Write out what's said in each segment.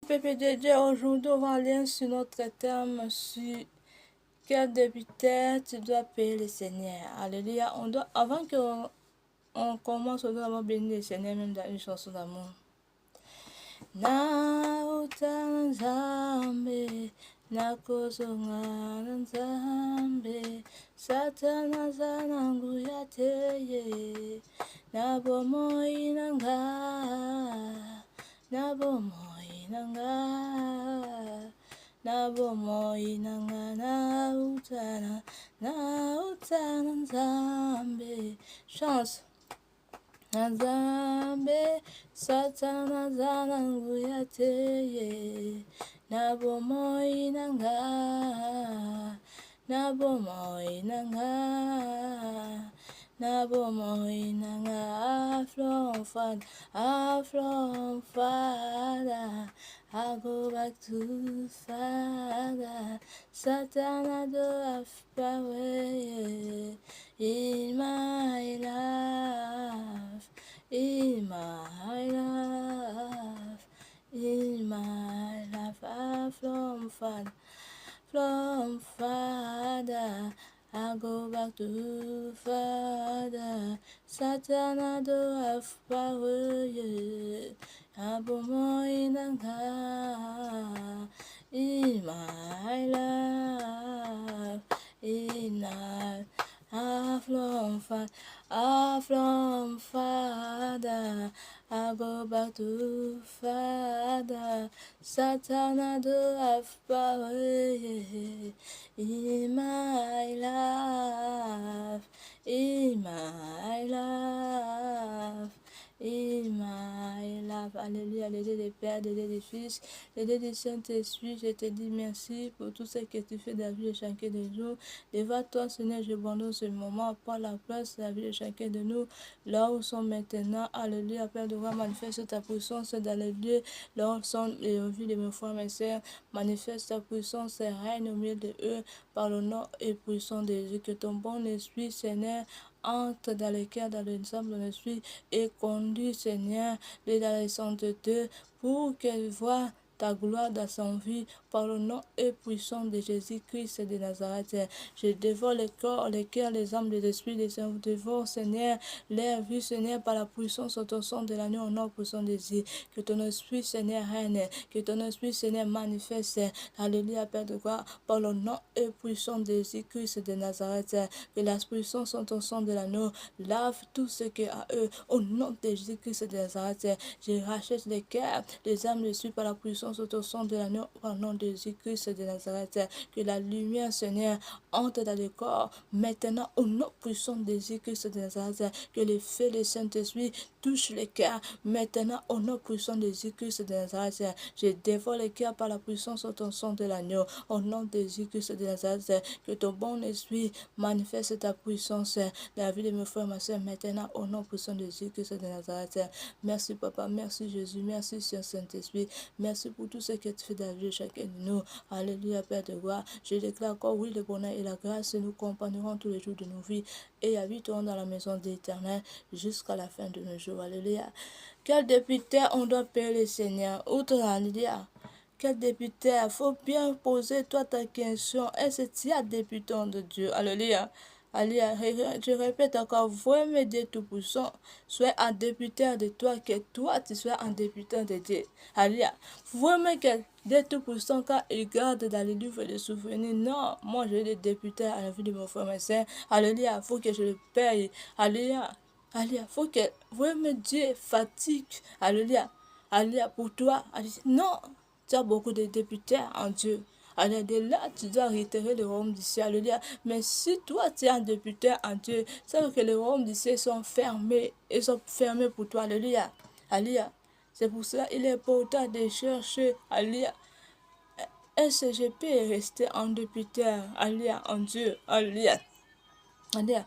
Pépé Dieu, aujourd'hui, on va aller sur notre thème sur quel débiteur tu dois payer le Seigneur. Alléluia. Avant qu'on commence, on doit avoir béni le Seigneur même dans une chanson d'amour. Na utana nzambe, na kozonga na nzambe, satana zanangu yateye, na bomoi nanga, na bomoi nanga, na bomoi nanga, na utana nzambe. Chance. Nzambe satana zanangu yateye, nabomoi nanga, nabomoi nanga, nabomoi nanga. From Father, I go back to Father. Satan don't have power in my life, in my life, in my life. From Father, I go back to Father. Satan don't have power, yeah. Abomoy nanga in my life, in my from Father, I go back to Father. Satan don't have power, yeah. In my life, in my life, in my life. Alléluia, l'aider des pères, l'aider des fils, l'aider des Saint-Esprit. Je te dis merci pour tout ce que tu fais dans la vie de chacun de nous. Devant toi, Seigneur, je abandonne ce moment, prends la place de la vie de chacun de nous, là où nous sommes maintenant. Alléluia, Père de roi, manifeste ta puissance dans les lieux, là où nous sommes, les vies de mes frères, mes sœurs. Manifeste ta puissance et règne au milieu de eux, par le nom et puissant de Jésus. Que ton bon esprit, Seigneur, entre dans les cœurs, dans l'ensemble de l'esprit et conduit, Seigneur, dans les saintetés pour qu'elle voie ta gloire dans son vie, par le nom et puissant de Jésus-Christ de Nazareth. Je dévore les corps, les cœurs, les âmes, les esprits, les cerveaux, dévore, Seigneur, leur vie, Seigneur, par la puissance au sang de l'agneau, au nom puissant de Jésus. Que ton esprit, Seigneur, règne, que ton esprit, Seigneur, manifeste. Alléluia, Père de gloire, par le nom et puissant de Jésus-Christ de Nazareth. Que la puissance au sang de l'agneau lave tout ce qui est à eux, au nom de Jésus-Christ de Nazareth. Je rachète les cœurs, les âmes, les esprits, par la puissance au sang de l'agneau, au nom de Jésus-Christ de Nazareth. Que la lumière, Seigneur, entre dans le corps, maintenant, au nom puissant de Jésus-Christ de Nazareth. Que le feu du Saint-Esprit touche les cœurs, maintenant, au nom puissant de Jésus-Christ de Nazareth. Je dévore les cœurs par la puissance au sang de l'agneau, au nom de Jésus-Christ de Nazareth. Que ton bon esprit manifeste ta puissance dans la vie de mes frères et ma soeur, maintenant, au nom puissant de Jésus-Christ de Nazareth. Merci, Papa, merci, Jésus, merci, Saint-Esprit, merci pour tout ce que tu fais dans la vie de chacun de nous. Alléluia, Père de gloire. Je déclare encore, oui, le bonheur et la grâce nous accompagneront tous les jours de nos vies et habiteront dans la maison de l'Éternel jusqu'à la fin de nos jours. Alléluia. Quel député on doit payer le Seigneur? Outre, alléluia. Quel député? Il faut bien poser toi ta question. Est-ce que tu as députant de Dieu? Alléluia. Alléluia. Je répète encore, vraiment Dieu Tout-Puissant, sois un député de toi, que toi tu sois un député de Dieu. Alléluia. Vraiment que Dieu Tout-Puissant, quand il garde dans les livres les souvenirs, non, moi je des députés à la vie de mon frère et soeur. Alléluia. Il faut que je le paye. Alléluia. Alléluia. Il faut que vraiment Dieu fatigue. Alléluia. Alléluia. Pour toi. Alléluia. Non. Tu as beaucoup de députés en Dieu. Alors de là, tu dois réitérer le royaume du ciel. Alléluia. Mais si toi, tu es un député en Dieu, c'est que les royaumes du ciel sont fermés. Ils sont fermés pour toi. Alléluia. Alléluia. C'est pour cela qu'il est important de chercher. Alléluia. Est-ce que je peux rester un député? Alléluia. En Dieu. Alléluia. Alléluia.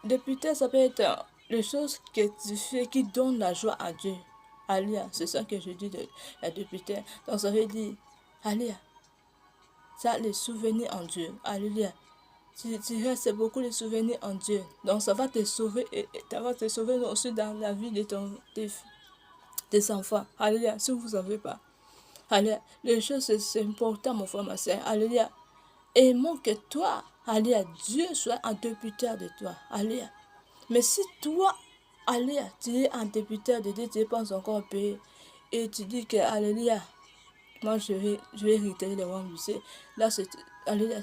Député, ça peut être les choses que tu fais qui donnent la joie à Dieu. Alléluia. C'est ça que je dis de la députée. Donc ça veut dire, Alléluia. Ça, les souvenirs en Dieu. Alléluia. Tu restes beaucoup de souvenirs en Dieu. Donc ça va te sauver et ça va te sauver aussi dans la vie de tes enfants. Alléluia. Si vous ne savez pas. Alléluia. Les choses, c'est important, mon frère, ma soeur. Alléluia. Aimons que toi, alléluia, Dieu soit un député de toi. Alléluia. Mais si toi, alléluia, tu es un député de Dieu, tu n'es pas encore payé, et tu dis que, alléluia, moi je vais réitérer les rois du ciel. Là, c'est, alléluia,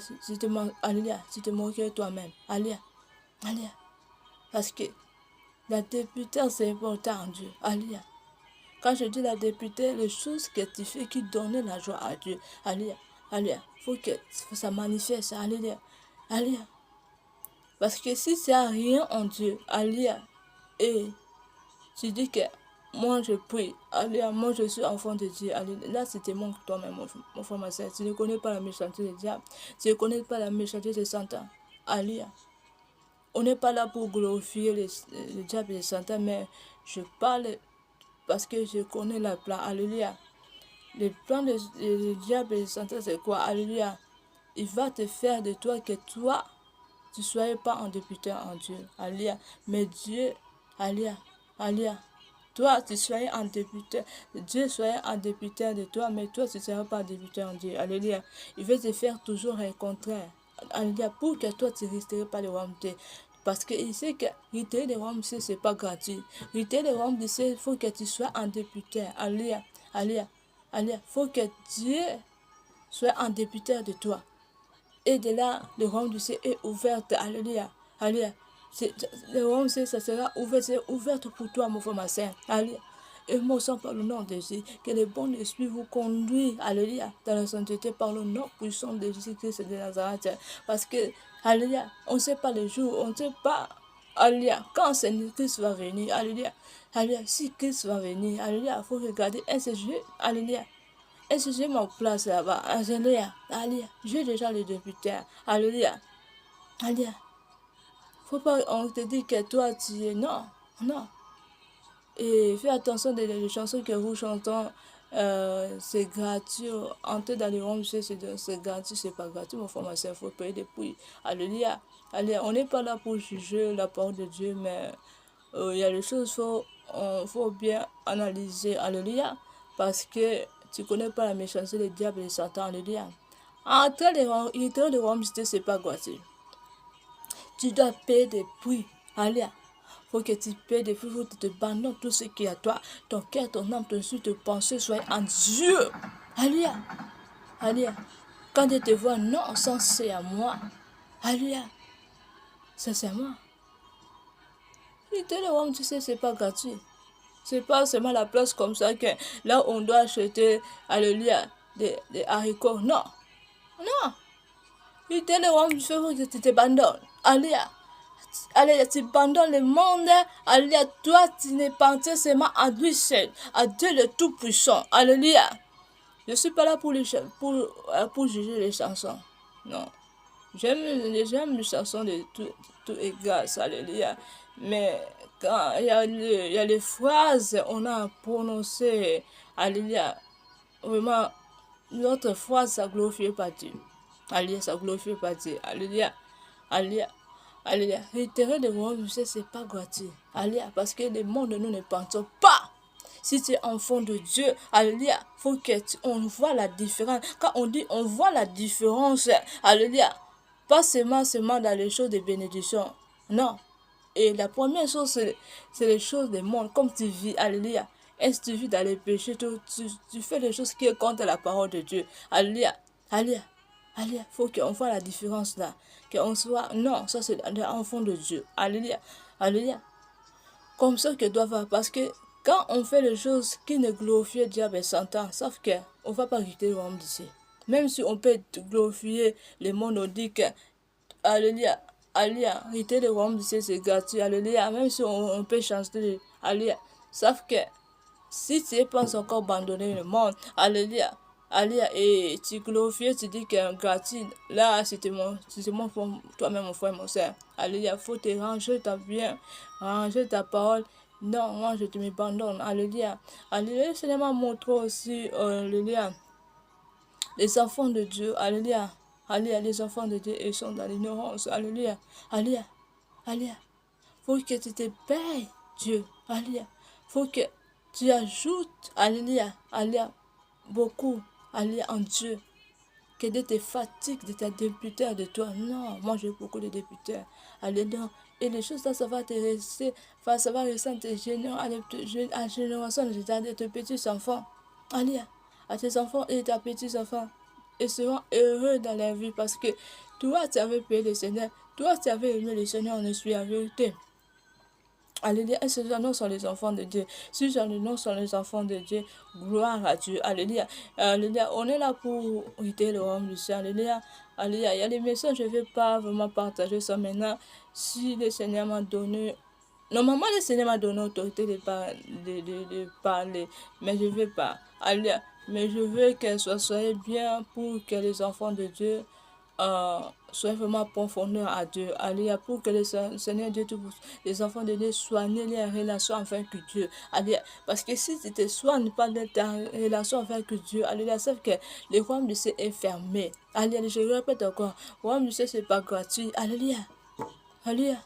alléluia, tu te moques toi-même. Alléluia, alléluia. Parce que la députée, c'est important en Dieu. Alléluia. Quand je dis la députée, les choses que tu fais qui donnent la joie à Dieu. Alléluia, alléluia. Faut que ça manifeste. Alléluia, alléluia. Parce que si c'est rien en Dieu, alléluia, et tu dis que moi je prie, alléluia, moi je suis enfant de Dieu, alléluia, là c'est te manque toi-même, mon frère, ma soeur. Tu ne connais pas la méchanceté du diable, tu ne connais pas la méchanceté de Satan. Alléluia. On n'est pas là pour glorifier le diable et le Satan, mais je parle parce que je connais le plan. Alléluia. Le plan du diable et du Satan, c'est quoi? Alléluia. Il va te faire de toi que toi, tu ne sois pas un député en Dieu. Alléluia. Mais Dieu, alléluia, alléluia. Toi, tu sois un député. Dieu soit un député de toi, mais toi, tu ne seras pas un député en Dieu. Alléluia. Il veut te faire toujours un contraire. Alléluia. Pour que toi, tu ne resteras pas le royauté. Parce qu'il sait que rester le royauté, ce n'est pas gratuit. Rester le royauté, il faut que tu sois un député. Alléluia. Alléluia. Alléluia. Il faut que Dieu soit un député de toi. Et de là, le royaume du ciel est ouvert. Alléluia. Alléluia. Le royaume du ciel, ça sera ouvert, c'est ouvert pour toi, mon frère, ma soeur. Alléluia. Et moi, sans par le nom de Jésus, que le bon esprit vous conduise, alléluia, dans la sainteté par le nom puissant de Jésus-Christ de Nazareth. Parce que, alléluia, on ne sait pas le jour, on ne sait pas, alléluia, quand Seigneur Christ va venir, alléluia, alléluia, si Christ va venir, alléluia, il faut regarder un sujet, alléluia. Et si j'ai mon place là-bas, alléluia, alléluia, j'ai déjà les députés, alléluia, alléluia. Faut pas, on te dit que toi tu es, non, non. Et fais attention des chansons que vous chantez, c'est gratuit, entrer dans les roms, c'est gratuit, c'est pas gratuit, mon frère, ma soeur, il faut payer des prix, alléluia, alléluia. On n'est pas là pour juger la parole de Dieu, mais il y a des choses faut bien analyser, alléluia, parce que tu connais pas la méchanceté des diables et des Satan, alléluia. Entrer les royaumes, c'est pas gratuit. Tu dois payer des prix, alléluia. Faut que tu payes des prix, faut que tu te abandonnes tout ce qui est à toi. Ton cœur, ton âme, ton esprit, tes pensées soient en Dieu. Alléluia, alléluia. Quand Dieu te voit, non, sans c'est à moi. Alléluia, ça c'est à moi. Et le royaume, tu sais, c'est pas gratuit. C'est pas seulement la place comme ça que là on doit acheter, alléluia, des haricots. Non, non. Il te le rend, il faut que tu t'abandonnes. Alléluia. Alléluia, tu abandonnes le monde. Alléluia, toi tu n'es pas seulement à lui seul, à Dieu le Tout-Puissant. Alléluia. Je ne suis pas là pour juger les chansons. Non. J'aime les chansons de tout et grâce. Alléluia. Mais quand il y a les phrases, on a prononcé, alléluia, vraiment, notre phrase, ça glorifie pas Dieu. Alléluia, ça glorifie pas Dieu. Alléluia, alléluia, alléluia. Réitérer le royaume, c'est pas gratuit. Alléluia, parce que le monde, nous ne pensons pas. Si tu es enfant de Dieu, alléluia, faut que on voit la différence. Quand on dit on voit la différence, alléluia, pas seulement dans les choses de bénédiction. Non. Et la première chose, c'est les choses du monde, comme tu vis, alléluia. Est-ce que tu vis dans les péchés, tu fais les choses qui sont contre la parole de Dieu. Alléluia, alléluia, alléluia. Il faut qu'on voit la différence là. Qu'on soit, non, ça c'est l'enfant de Dieu. Alléluia, alléluia. Comme ça que doit faire, parce que quand on fait les choses qui ne glorifient Dieu et Satan, sauf qu'on ne va pas quitter le monde d'ici. Même si on peut glorifier le monde, on dit que, alléluia, alléluia, quitter le royaume d'ici c'est gratuit, alléluia, même si on peut changer, alléluia. Sauf que si tu n'es pas encore abandonné le monde, alléluia, alléluia, et tu glorifies, tu dis que c'est gratuit, là c'est mon toi-même, mon frère, mon soeur, alléluia, faut te ranger ta bien, ranger ta parole. Non, moi je te m'abandonne, alléluia, alléluia. Le Seigneur m'a montré aussi, alléluia, les enfants de Dieu, alléluia, alléluia, les enfants de Dieu, ils sont dans l'ignorance, alléluia, alléluia, alléluia. Faut que tu te Dieu, alléluia. Faut que tu ajoutes, alléluia, alléluia, beaucoup, alléluia, en Dieu. Que Dieu te fatigue de ta députeur de toi. Non, moi j'ai beaucoup de députeurs. Alléluia. Et les choses là, ça va te rester, enfin, ça va rester en tes génération de tes petits enfants. Alléluia. À tes enfants et tes petits enfants. Ils seront heureux dans leur vie parce que toi, tu avais payé le Seigneur. Toi, tu avais aimé le Seigneur en esprit en vérité. Alléluia. Et ces gens sont les enfants de Dieu. Si ces gens sont les enfants de Dieu, gloire à Dieu. Alléluia. Alléluia. On est là pour guider le royaume du ciel. Alléluia. Alléluia. Il y a des messages, je ne vais pas vraiment partager ça maintenant. Si le Seigneur m'a donné. Normalement, le Seigneur m'a donné l'autorité de parler. Mais je ne vais pas. Alléluia. Mais je veux qu'elle soit bien pour que les enfants de Dieu soient vraiment profondeurs à Dieu. Alléluia. Pour que le Seigneur Dieu, les enfants de Dieu soignent les relations avec Dieu. Alléluia. Parce que si tu te soignes pas de ta relation avec Dieu, alléluia, c'est que le royaume du ciel est fermé. Alléluia. Je répète encore, le royaume du ciel, c'est pas gratuit. Alléluia. Alléluia.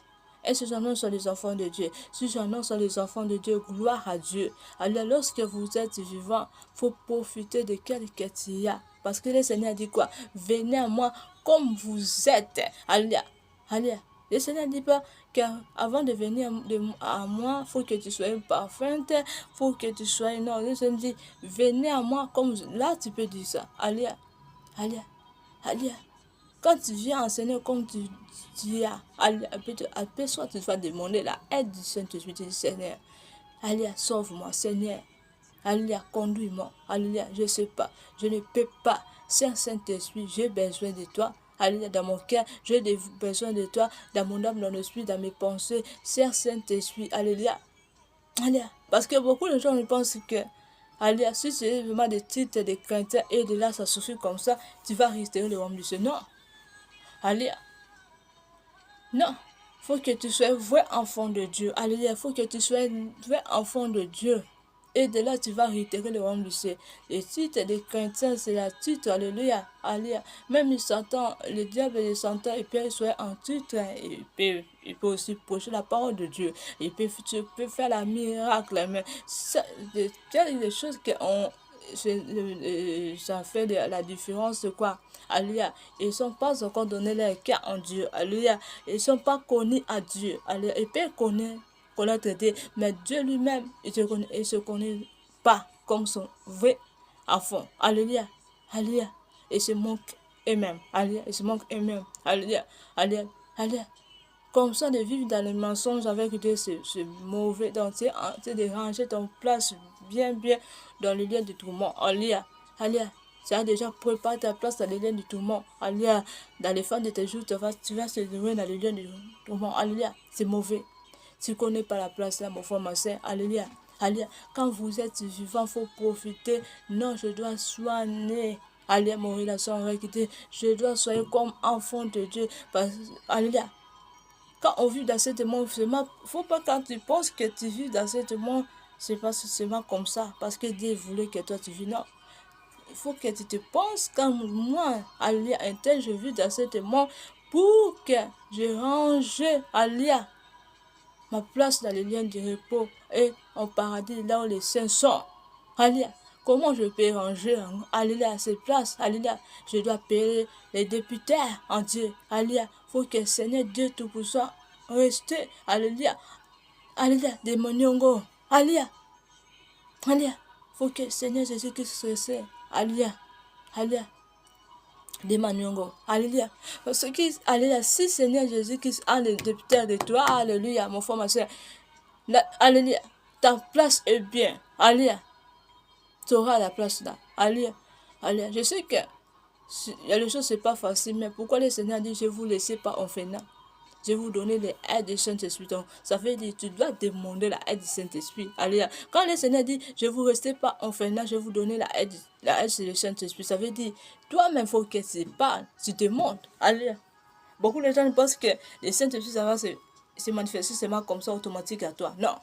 Et ces gens sont les enfants de Dieu. Ces gens sont les enfants de Dieu. Gloire à Dieu. Alléluia. Lorsque vous êtes vivant, il faut profiter de quelque qu'il y a. Parce que le Seigneur dit quoi? Venez à moi comme vous êtes. Alléluia. Alléluia. Le Seigneur ne dit pas qu'avant de venir à moi, il faut que tu sois parfaite, il faut que tu sois... Non, le Seigneur dit, venez à moi comme... Là, tu peux dire ça. Alléluia. Alléluia. Alléluia. Quand tu viens enseigner comme tu as, soit tu vas demander la aide du Saint-Esprit du Seigneur. Alléluia, sauve-moi, Seigneur. Alléluia, conduis-moi. Alléluia, je ne sais pas, je ne peux pas. Saint-Esprit, j'ai besoin de toi. Alléluia, dans mon cœur, j'ai besoin de toi, dans mon âme, dans l'esprit, dans mes pensées. Saint-Esprit, alléluia. Alléluia. Parce que beaucoup de gens pensent que, alléluia, si c'est vraiment des titres, des chrétiens, et de là, ça suffit comme ça, tu vas rester le royaume du Seigneur. Non. Alléluia. Non. Faut que tu sois vrai enfant de Dieu. Alléluia. Faut que tu sois vrai enfant de Dieu. Et de là, tu vas réitérer le royaume du ciel. Le titre des chrétiens, c'est la titre. Alléluia. Alléluia. Même il s'entend, le diable il s'entend, il peut soit en titre. Il peut aussi prêcher la parole de Dieu. Tu peux faire la miracle. Mais il y a des choses qu'on ça fait la différence de quoi? Alléluia. Ils ne sont pas encore donné leur cœur en Dieu. Alléluia. Ils ne sont pas connus à Dieu. Alléluia. Ils peuvent connaître Dieu, mais Dieu lui-même, il ne se connaît pas comme son vrai enfant. Alléluia. Alléluia. Et se manque eux-mêmes. Alléluia. Et se manque eux-mêmes. Alléluia. Alléluia. Alléluia. Comme ça, de vivre dans le mensonge avec Dieu, c'est mauvais. Donc, c'est de ranger ton place bien dans le lien du tourment. Alléluia. Alléluia. Tu as déjà préparé ta place dans le lien du tourment. Alléluia. Dans les fins de tes jours, tu vas se lever dans le lien du tourment. Alléluia. C'est mauvais. Tu ne connais pas la place là, mon frère, ma soeur. Alléluia. Alléluia. Quand vous êtes vivant, il faut profiter. Non, je dois soigner. Alléluia, mon relation avec Dieu. Je dois soigner comme enfant de Dieu. Alléluia. Quand on vit dans ce monde, il ne faut pas quand tu penses que tu vis dans ce monde, c'est pas seulement comme ça, parce que Dieu voulait que toi tu vis. Non, il faut que tu te penses comme moi, alléluia, un tel je vis dans ce monde pour que je range, alléluia, ma place dans les liens du repos et en paradis, là où les saints sont. Alléluia. Comment je peux ranger, alléluia, cette place, alléluia. Je dois payer les députés en Dieu, alléluia. Faut que Seigneur Dieu Tout-Puissant reste, alléluia, alléluia, de mon yongo, alléluia, alléluia. Faut que Seigneur Jésus-Christ reste, alléluia, alléluia, de mon yongo, alléluia. Parce que, alléluia, si Seigneur Jésus-Christ a les députés de toi, alléluia, mon frère, ma soeur, alléluia, ta place est bien, alléluia. Tu auras la place là. Alléluia. Alléluia. Je sais que il y a des choses, c'est pas facile, mais pourquoi le Seigneur dit, je vous laisse pas orphelinat? Je vais vous donner l'aide du Saint-Esprit. Donc, ça veut dire, tu dois demander la aide du Saint-Esprit. Alléluia. Quand le Seigneur dit, je vous restez pas orphelinat, je vais vous donner la aide du Saint-Esprit. Ça veut dire, toi-même, il faut que tu parles, tu demandes. Alléluia. Beaucoup de gens pensent que le Saint-Esprit, ça va se manifester seulement comme ça, automatique à toi. Non.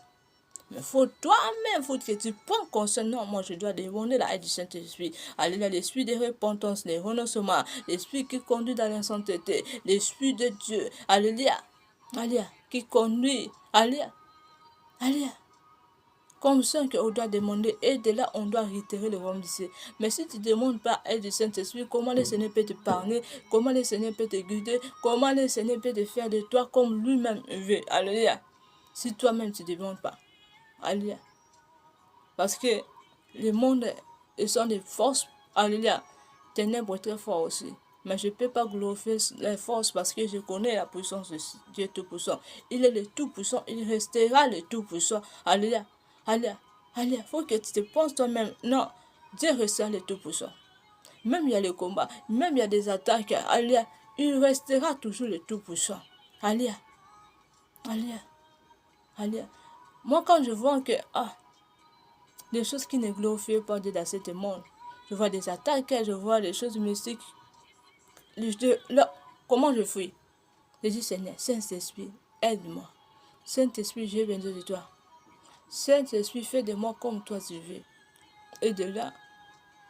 Mais faut toi-même, faut que tu prends conscience. Non, moi je dois demander la aide du Saint-Esprit. Alléluia, l'esprit de repentance, les renoncements, l'esprit qui conduit dans la sainteté, l'esprit de Dieu. Alléluia, alléluia, qui conduit. Alléluia, alléluia. Comme ça qu'on doit demander, et de là, on doit réitérer le royaume du ciel. Mais si tu ne demandes pas aide du Saint-Esprit, comment le Seigneur peut te parler, comment le Seigneur peut te guider, comment le Seigneur peut te faire de toi comme lui-même veut. Alléluia. Si toi-même tu ne demandes pas. Alléluia. Parce que le monde, ils sont des forces. Alléluia. Ténèbres très fort aussi. Mais je ne peux pas glorifier les forces parce que je connais la puissance de Dieu Tout-Puissant. Il est le Tout-Puissant, il restera le Tout-Puissant. Alléluia. Alléluia. Alléluia. Il faut que tu te penses toi-même. Non, Dieu restera le Tout-Puissant. Même il y a le combat, même il y a des attaques. Alléluia. Il restera toujours le Tout-Puissant. Alléluia. Alléluia. Alléluia. Moi, quand je vois que des choses qui ne glorifient pas Dieu dans ce monde, je vois des attaques, je vois des choses mystiques. Comment je fuis? Je dis, Seigneur, Saint-Esprit, aide-moi. Saint-Esprit, j'ai besoin de toi. Saint-Esprit, fais de moi comme toi tu veux. Et de là,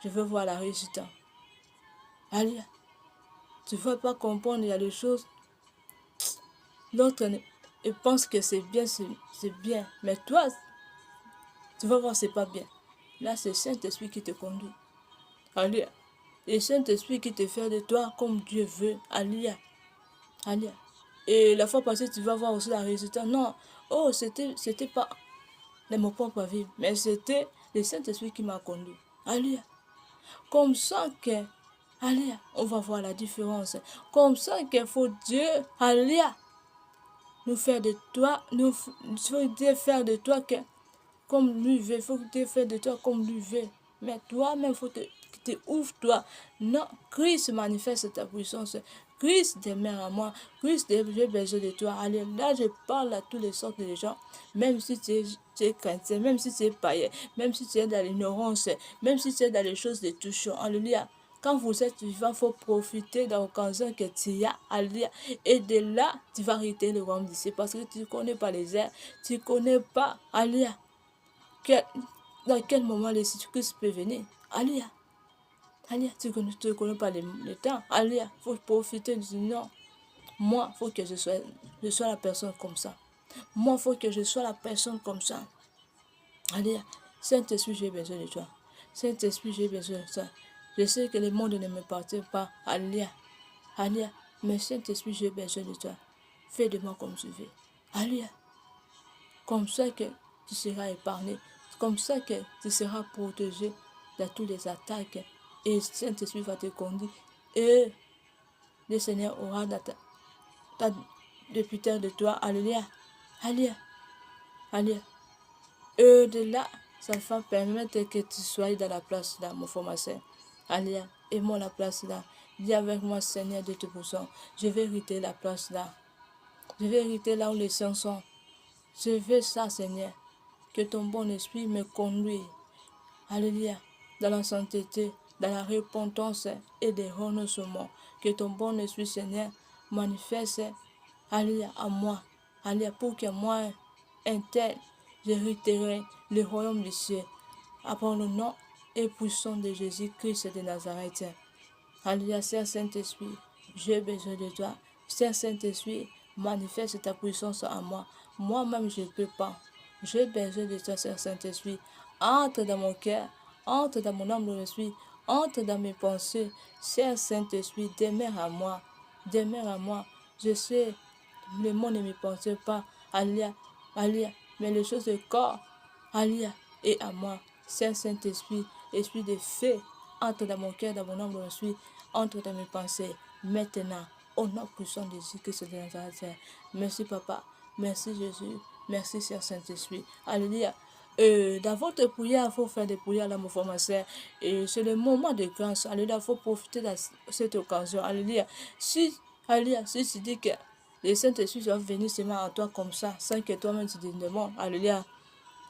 je veux voir la réussite. Allez, tu ne vas pas comprendre, il y a des choses. L'autre pense que c'est bien, c'est bien. Mais toi, tu vas voir, c'est pas bien. Là, c'est Saint-Esprit qui te conduit. Alléluia. Et Saint-Esprit qui te fait de toi comme Dieu veut. Alléluia. Alléluia. Et la fois passée, tu vas voir aussi la résultat. Non. Oh, c'était pas de mon propre vie, mais c'était le Saint-Esprit qui m'a conduit. Alléluia. Comme ça que, alléluia, on va voir la différence. Comme ça qu'il faut Dieu, alléluia, nous faire de toi, nous faut Dieu faire de toi que, comme lui veut, il faut Dieu faire de toi comme lui veut. Mais toi-même, il faut que tu ouvres toi. Non, Christ manifeste ta puissance. Christ demeure à moi. Christ, j'ai besoin de toi. Allez, là, je parle à toutes les sortes de gens. Même si tu es chrétien, même si tu es païen, même si tu es dans l'ignorance, même si tu es dans les choses de touchant. Alléluia. Quand vous êtes vivant, il faut profiter de l'occasion que tu as. Alléluia. Et de là, tu vas arrêter le royaume d'ici. Parce que tu ne connais pas les airs. Tu ne connais pas. Alléluia. Dans quel moment les Christ peut venir. Alléluia. Alléluia. Tu ne connais pas le temps. Alléluia. Il faut profiter du non. Moi, il faut que je sois la personne comme ça. Moi, il faut que je sois la personne comme ça. Alléluia. Saint-Esprit, j'ai besoin de toi. Saint-Esprit, j'ai besoin de toi. Je sais que le monde ne me appartient pas. Alléluia. Alléluia. Mais Saint-Esprit, j'ai besoin de toi. Fais de moi comme tu veux. Alléluia. Comme ça que tu seras épargné. Comme ça que tu seras protégé de toutes les attaques. Et Saint-Esprit va te conduire. Et le Seigneur aura ta député de toi. Alléluia. Alléluia. Alléluia. Et de là, ça va permettre que tu sois dans la place là, mon frère, ma soeur. Alléluia. Et moi, la place là. Dis avec moi, Seigneur de Tout-Puissant. Je vais hériter la place là. Je vais hériter là où les saints sont. Je veux ça, Seigneur. Que ton bon esprit me conduise. Alléluia. Dans la sainteté, dans la repentance et des renoncements. Que ton bon esprit, Seigneur, manifeste. Alléluia. À moi. Alléluia. Pour que moi, un tel, j'hériterai le royaume du ciel. Après le nom et puissant de Jésus-Christ de Nazareth. Alléluia. Saint-Esprit, j'ai besoin de toi. Saint-Esprit, manifeste ta puissance en moi. Moi-même, je ne peux pas. J'ai besoin de toi, Saint-Esprit. Entre dans mon cœur, entre dans mon âme, mon esprit, entre dans mes pensées. Saint-Esprit, demeure à moi. Demeure à moi. Je sais, le monde ne me pense pas. Alléluia. Alléluia. Mais les choses du corps, alléluia, et à moi. Saint-Esprit, esprit de feu, entre dans mon cœur, dans mon âme, dans mon esprit, entre dans mes pensées. Maintenant, au nom puissant de Jésus-Christ de Nazareth. Merci, Papa. Merci, Jésus. Merci, Saint-Esprit. Alléluia. Dans votre prière, il faut faire des prières là, mon frère, ma soeur. Et c'est le moment de grâce. Alléluia. Il faut profiter de cette occasion. Alléluia. Alléluia, si tu dis que le Saint-Esprit va venir seulement à toi comme ça, sans que toi-même tu te demandes. Alléluia.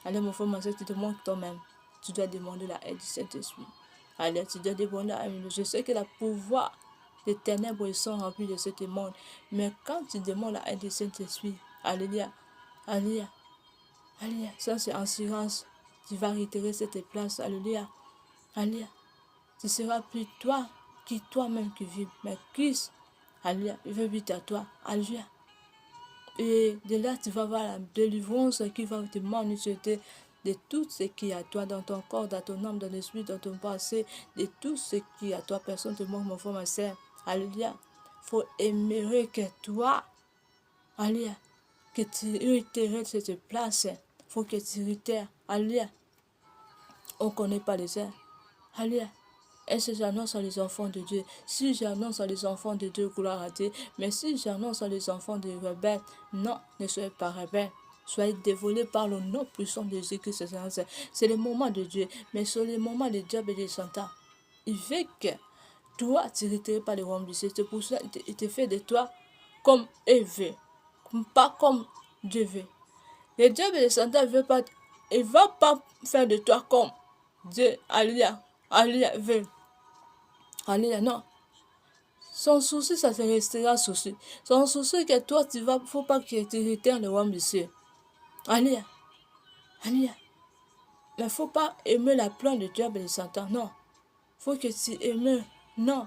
Allez, mon frère, ma soeur, tu te demandes toi-même. Tu dois demander la aide du Saint-Esprit. Allez, tu dois demander la aide. Je sais que le pouvoir des ténèbres sont remplis de ce monde. Mais quand tu demandes la aide du Saint-Esprit, alléluia, alléluia, alléluia, ça c'est en silence. Tu vas retirer cette place, alléluia, alléluia. Ce sera plus toi qui toi-même qui vis, mais Christ, alléluia, il veut vite à toi, alléluia. Et de là, tu vas voir la délivrance qui va te manifester de tout ce qui est à toi dans ton corps, dans ton âme, dans l'esprit, dans ton passé, de tout ce qui est à toi. Personne ne te manque, mon frère, ma soeur. Alléluia. Faut aimer que toi, alléluia, que tu réitères cette place. Faut que tu réitères. Alléluia. On ne connaît pas les airs. Alléluia. Et si j'annonce à les enfants de Dieu, si j'annonce à les enfants de Dieu, gloire à Dieu, mais si j'annonce à les enfants de rebelles, non, ne soyez pas rebelles. Soyez dévolés par le nom puissant de Jésus-Christ. C'est le moment de Dieu, mais c'est le moment de diable et de Satan. Il veut que toi, tu ne retires pas le royaume du ciel. C'est pour ça qu'il te fait de toi comme il veut, pas comme Dieu veut. Le diable et le Satan ne va pas faire de toi comme Dieu, alléluia, alléluia, veut. Alléluia, non. Son souci, ça te restera souci. Son souci que toi, tu vas, faut pas que tu réitères le royaume du ciel. Alléluia, alléluia. Mais faut pas aimer la plan de diable et de Satan, non. Faut que tu aimes, non.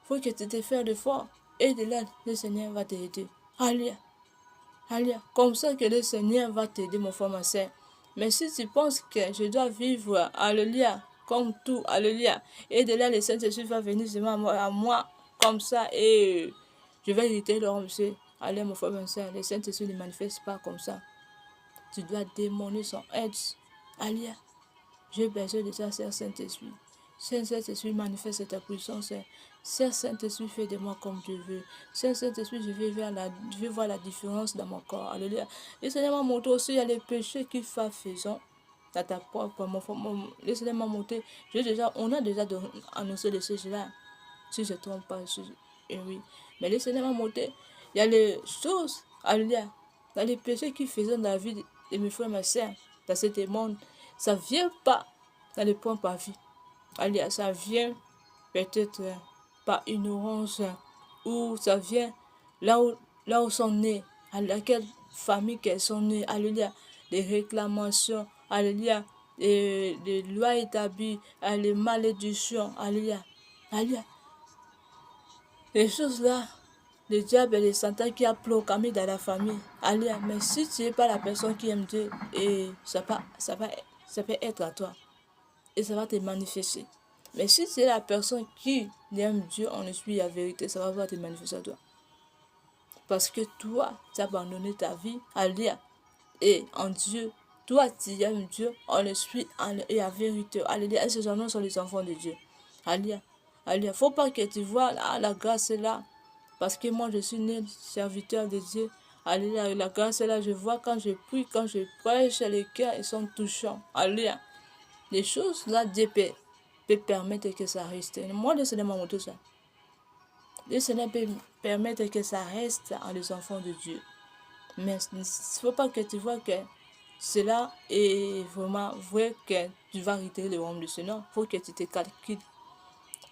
Faut que tu te fasses de fort. Et de là, le Seigneur va t'aider. Alléluia, alléluia. Comme ça que le Seigneur va t'aider, mon frère, ma soeur. Mais si tu penses que je dois vivre, alléluia, comme tout, alléluia, et de là, le Saint-Esprit va venir seulement à moi, comme ça, et je vais irriter le homme, allez, mon frère, mon soeur, le Saint-Esprit ne manifeste pas comme ça. Tu dois démoner son aide. Alléluia. J'ai besoin de ça, Saint-Esprit. Saint-Esprit manifeste ta puissance. Saint-Esprit, fais de moi comme tu veux. Saint-Esprit, je vais voir la différence dans mon corps. Alléluia. Le Seigneur m'a montré aussi, il y a les péchés qui font faisant dans ta propre. Le Seigneur m'a montré, on a déjà annoncé de cela. Si je ne trompe pas, et oui. Mais le Seigneur m'a montré, il y a les choses, alléluia. Il y a les péchés qui faisaient dans la vie de mes frères et mes sœurs, dans ce monde. Ça ne vient pas dans le point par vie. Alléluia, ça vient peut-être par ignorance, ou ça vient là où sont nés, à laquelle famille qu'elles sont nées. Alléluia, les réclamations, alléluia, les lois établies, les malédictions, alléluia, alléluia. Les choses là, le diable et le Satan qui a proclamé dans la famille. Alléluia, mais si tu n'es pas la personne qui aime Dieu, et ça peut être à toi. Et ça va te manifester. Mais si c'est la personne qui aime Dieu en esprit et la vérité, ça va pas te manifester à toi. Parce que toi, tu as abandonné ta vie, alléluia. Et en Dieu, toi, tu aimes Dieu en esprit et la vérité. Alléluia. Et ces gens sont les enfants de Dieu. Alléluia. Alléluia. Faut pas que tu vois la grâce est là. Parce que moi, je suis né serviteur de Dieu. Alléluia. La grâce est là. Je vois quand je prie, quand je prêche, les cœurs, ils sont touchants. Alléluia. Les choses là, Dieu peut permettre que ça reste. Moi, le Seigneur m'a montré ça. Le Seigneur peut permettre que ça reste en les enfants de Dieu. Mais il ne faut pas que tu vois que cela est vraiment vrai que tu vas retirer le royaume du Seigneur. Il faut que tu te calcules.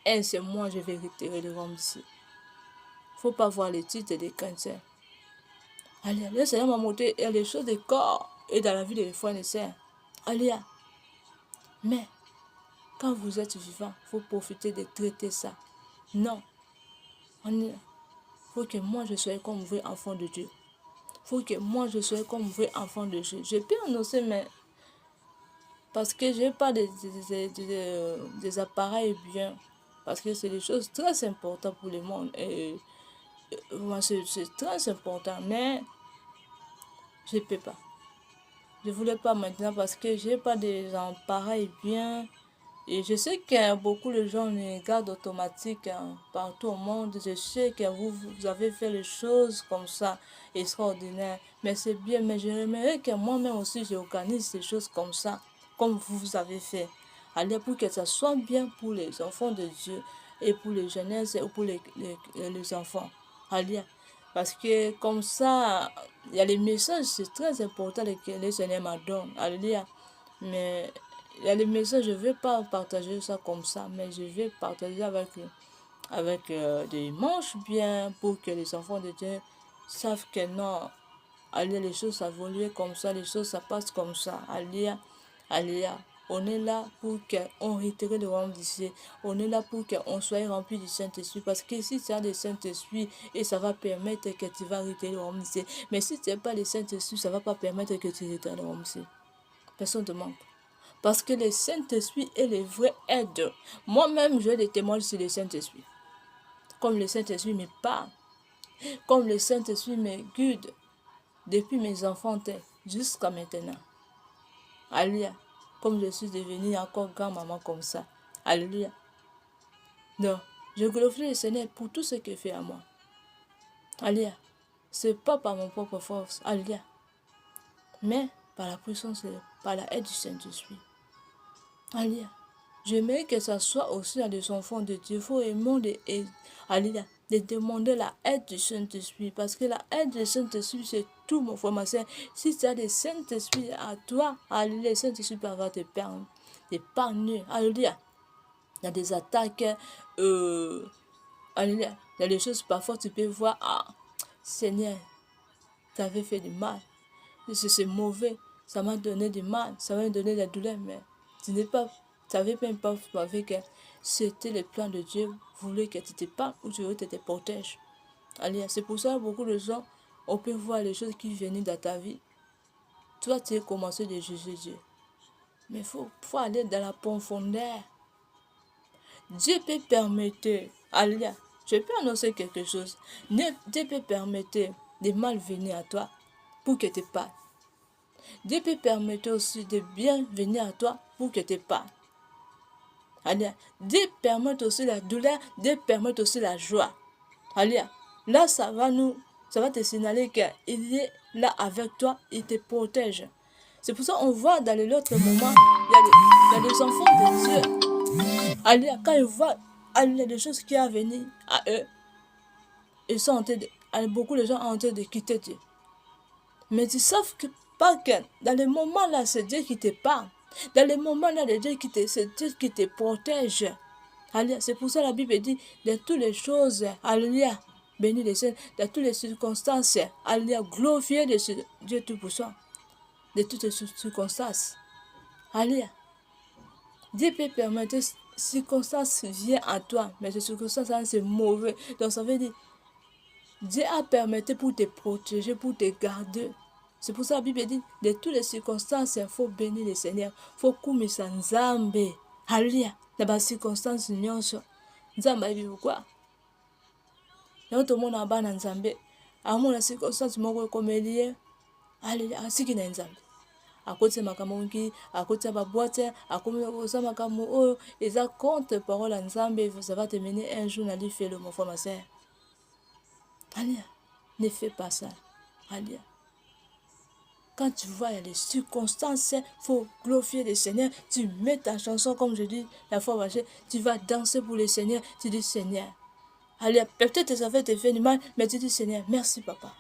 Et c'est moi, je vais retirer le royaume ici. Il ne faut pas voir les titres des chrétiens. Allez, le Seigneur m'a montré les choses du corps et dans la vie des frères et sœurs. Allez, mais quand vous êtes vivant, il faut profiter de traiter ça. Non. Il faut que moi je sois comme vrai enfant de Dieu. Il faut que moi je sois comme vrai enfant de Dieu. Je peux annoncer, mais parce que je n'ai pas des appareils bien. Parce que c'est des choses très importantes pour le monde. Et c'est très important. Mais je ne peux pas. Je ne voulais pas maintenant parce que je n'ai pas des appareils bien. Et je sais que beaucoup de gens regardent automatique partout au monde. Je sais que vous avez fait les choses comme ça, extraordinaires. Mais c'est bien, mais j'aimerais que moi-même aussi j'organise ces choses comme ça, comme vous avez fait. Allez, pour que ça soit bien pour les enfants de Dieu et pour les jeunesses et pour les enfants. Allez, parce que comme ça, il y a les messages, c'est très important que les Seigneur m'adonnent. Alléluia. Mais il y a les messages, je ne vais pas partager ça comme ça, mais je vais partager avec des manches bien pour que les enfants de Dieu savent que non, allez, les choses évoluent comme ça, les choses ça passe comme ça. Alléluia, alléluia. On est là pour qu'on retire le royaume d'ici. On est là pour qu'on soit rempli du Saint-Esprit. Parce que si tu as le Saint-Esprit, et ça va permettre que tu vas retirer le royaume d'ici. Mais si tu n'as pas le Saint-Esprit, ça ne va pas permettre que tu retires le royaume d'ici. personne ne te manque. Parce que le Saint-Esprit est le vrai aide. Moi-même, j'ai des témoins sur le Saint-Esprit. Comme le Saint-Esprit me parle. Comme le Saint-Esprit me guide. Depuis mes enfants jusqu'à maintenant. Alléluia. Comme je suis devenue encore grand-maman comme ça. Alléluia. Donc, je glorifie le Seigneur pour tout ce qu'il fait à moi. Alléluia. Ce n'est pas par mon propre force. Alléluia. Mais par la puissance, par la aide du Saint-Esprit. Alléluia. J'aimerais que ça soit aussi à des enfants de Dieu. Il faut aimer alléluia, de demander la aide du Saint-Esprit. Parce que la aide du Saint-Esprit, c'est tout, mon frère, ma soeur. Si tu as le Saint-Esprit à toi, alléluia, le Saint-Esprit peut avoir t'épargner. Alléluia. Il y a des attaques. Alléluia. Il y a des choses, parfois, tu peux voir. Ah, Seigneur, tu avais fait du mal. C'est mauvais. Ça m'a donné du mal. Ça m'a donné de la douleur. Mais tu n'avais même pas vu que c'était le plan de Dieu. Voulait que tu te parles ou tu veux que tu te protèges. Alléluia. C'est pour ça que beaucoup de gens, on peut voir les choses qui viennent dans ta vie. Toi, tu as commencé de juger Dieu. Mais il faut aller dans la profondeur. Dieu peut permettre, alléluia, je peux annoncer quelque chose. Dieu peut permettre de mal venir à toi pour que tu parles. Dieu peut permettre aussi de bien venir à toi pour que tu parles. Alléluia. Dieu permet aussi la douleur, Dieu permet aussi la joie. Alléluia. Là, ça va te signaler qu'il est là avec toi, il te protège. C'est pour ça qu'on voit dans l'autre moment, il y a des enfants de Dieu. Alléluia. Quand ils voient des choses qui vont venir à eux, ils sont en train beaucoup de gens sont en train de quitter Dieu. Mais ils savent pas que dans les moments là, c'est Dieu qui te parle. Dans les moments là, c'est Dieu qui te protège. Alléluia. C'est pour ça que la Bible dit, dans toutes les choses, alléluia, bénis les saints, dans toutes les circonstances, alléluia, glorifier Dieu Tout-Puissant. De toutes les circonstances. Alléluia. Dieu peut permettre que circonstances viennent à toi, mais ces circonstances, c'est mauvais. Donc ça veut dire, Dieu a permis pour te protéger, pour te garder. C'est pour ça que la Bible dit, de toutes les circonstances, il faut bénir le Seigneur. Il faut couper sa nzambe. Alléluia. Dans les circonstances, nzambe est pourquoi? Tout le monde a ban nzambe. À mon circonstance, moi comme lié. Alléluia. Ainsi qu'il y a nzambe. À côté de ma camonki, à côté de ma boîte, à côté de ma camon, et ça compte parole nzambe. Ça va te mener un jour à lui faire le mon frère, ma soeur. Alléluia. Ne fais pas ça. Alléluia. Quand tu vois les circonstances, il faut glorifier le Seigneur. Tu mets ta chanson, comme je dis la fois passée, tu vas danser pour le Seigneur. Tu dis Seigneur. Alléluia. Peut-être que ça fait te faire du mal, mais tu dis Seigneur, merci papa.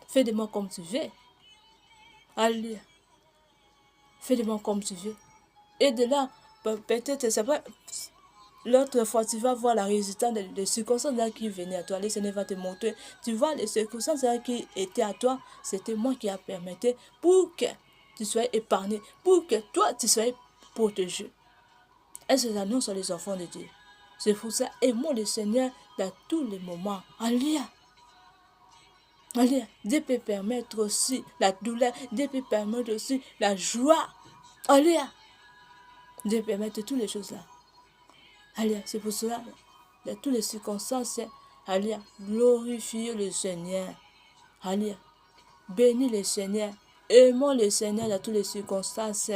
Fais de moi comme tu veux. Alléluia. Fais de moi comme tu veux. Et de là, peut-être, c'est pas. L'autre fois, tu vas voir la résistance des circonstances qui venaient à toi. Le Seigneur va te montrer. Tu vois, les circonstances qui étaient à toi, c'était moi qui a permis pour que tu sois épargné, pour que toi, tu sois protégé. Et c'est l'annonce les enfants de Dieu. C'est pour ça, aimons le Seigneur dans tous les moments. Alléluia. Alléluia. Dieu peut permettre aussi la douleur. Dieu peut permettre aussi la joie. Alléluia. Dieu peut permettre toutes les choses là. Alléluia. C'est pour cela, dans toutes les circonstances, alléluia, glorifiez le Seigneur. Alléluia. Bénis le Seigneur. Aimons le Seigneur dans toutes les circonstances.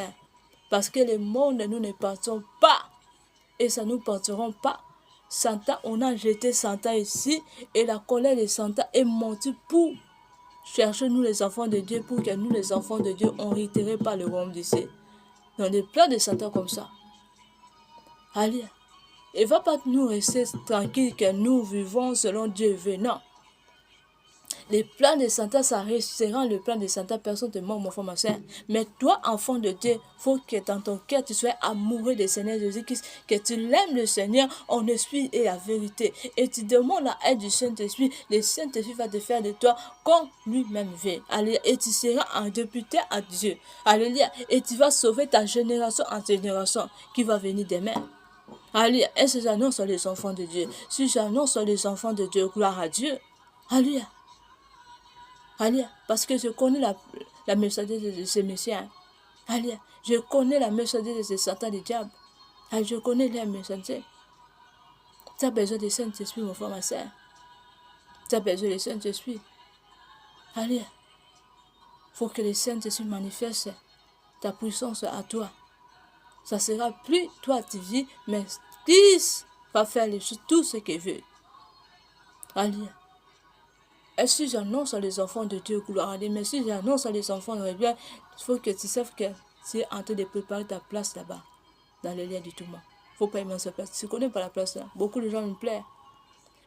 Parce que le monde, nous ne partons pas. Et ça ne nous partirons pas. Satan, on a jeté Satan ici. Et la colère de Satan est montée pour chercher nous les enfants de Dieu. Pour que nous les enfants de Dieu, on réitéré par le royaume du ciel. Dans des plans de Satan comme ça. Alléluia. Il ne va pas nous rester tranquilles que nous vivons selon Dieu veut. Non. Les plans de Satan, ça restera le plan de Satan. Personne ne te manque, mon frère, ma soeur. Mais toi, enfant de Dieu, il faut que dans ton cœur, tu sois amoureux du Seigneur Jésus-Christ. Que tu l'aimes le Seigneur en esprit et la vérité. Et tu demandes la aide du Saint-Esprit. Le Saint-Esprit va te faire de toi comme lui-même veut. Alléluia. Et tu seras un député à Dieu. Alléluia. Et tu vas sauver ta génération en génération qui va venir demain. Alléluia. Et si j'annonce les enfants de Dieu. Si j'annonce les enfants de Dieu, gloire à Dieu. Alléluia. Alléluia. Parce que je connais la messagerie de ce Messie. Alléluia. Je connais la méchanceté de ces Satan du diable. Je connais la méchanceté. Tu as besoin du Saint-Esprit, mon frère, ma soeur. Tu as besoin du Saint-Esprit. Alléluia. Il faut que le Saint-Esprit manifeste ta puissance à toi. Ça sera plus toi tu vis, mais Christ va faire tout ce qu'il veut. Alléluia. Et si j'annonce à les enfants de Dieu, gloire à Dieu, mais si j'annonce à les enfants de Dieu, il faut que tu saches que tu es en train de préparer ta place là-bas, dans le lien du tourment. Il ne faut pas aimer sa place. Tu ne connais pas la place là. Beaucoup de gens me plaisent.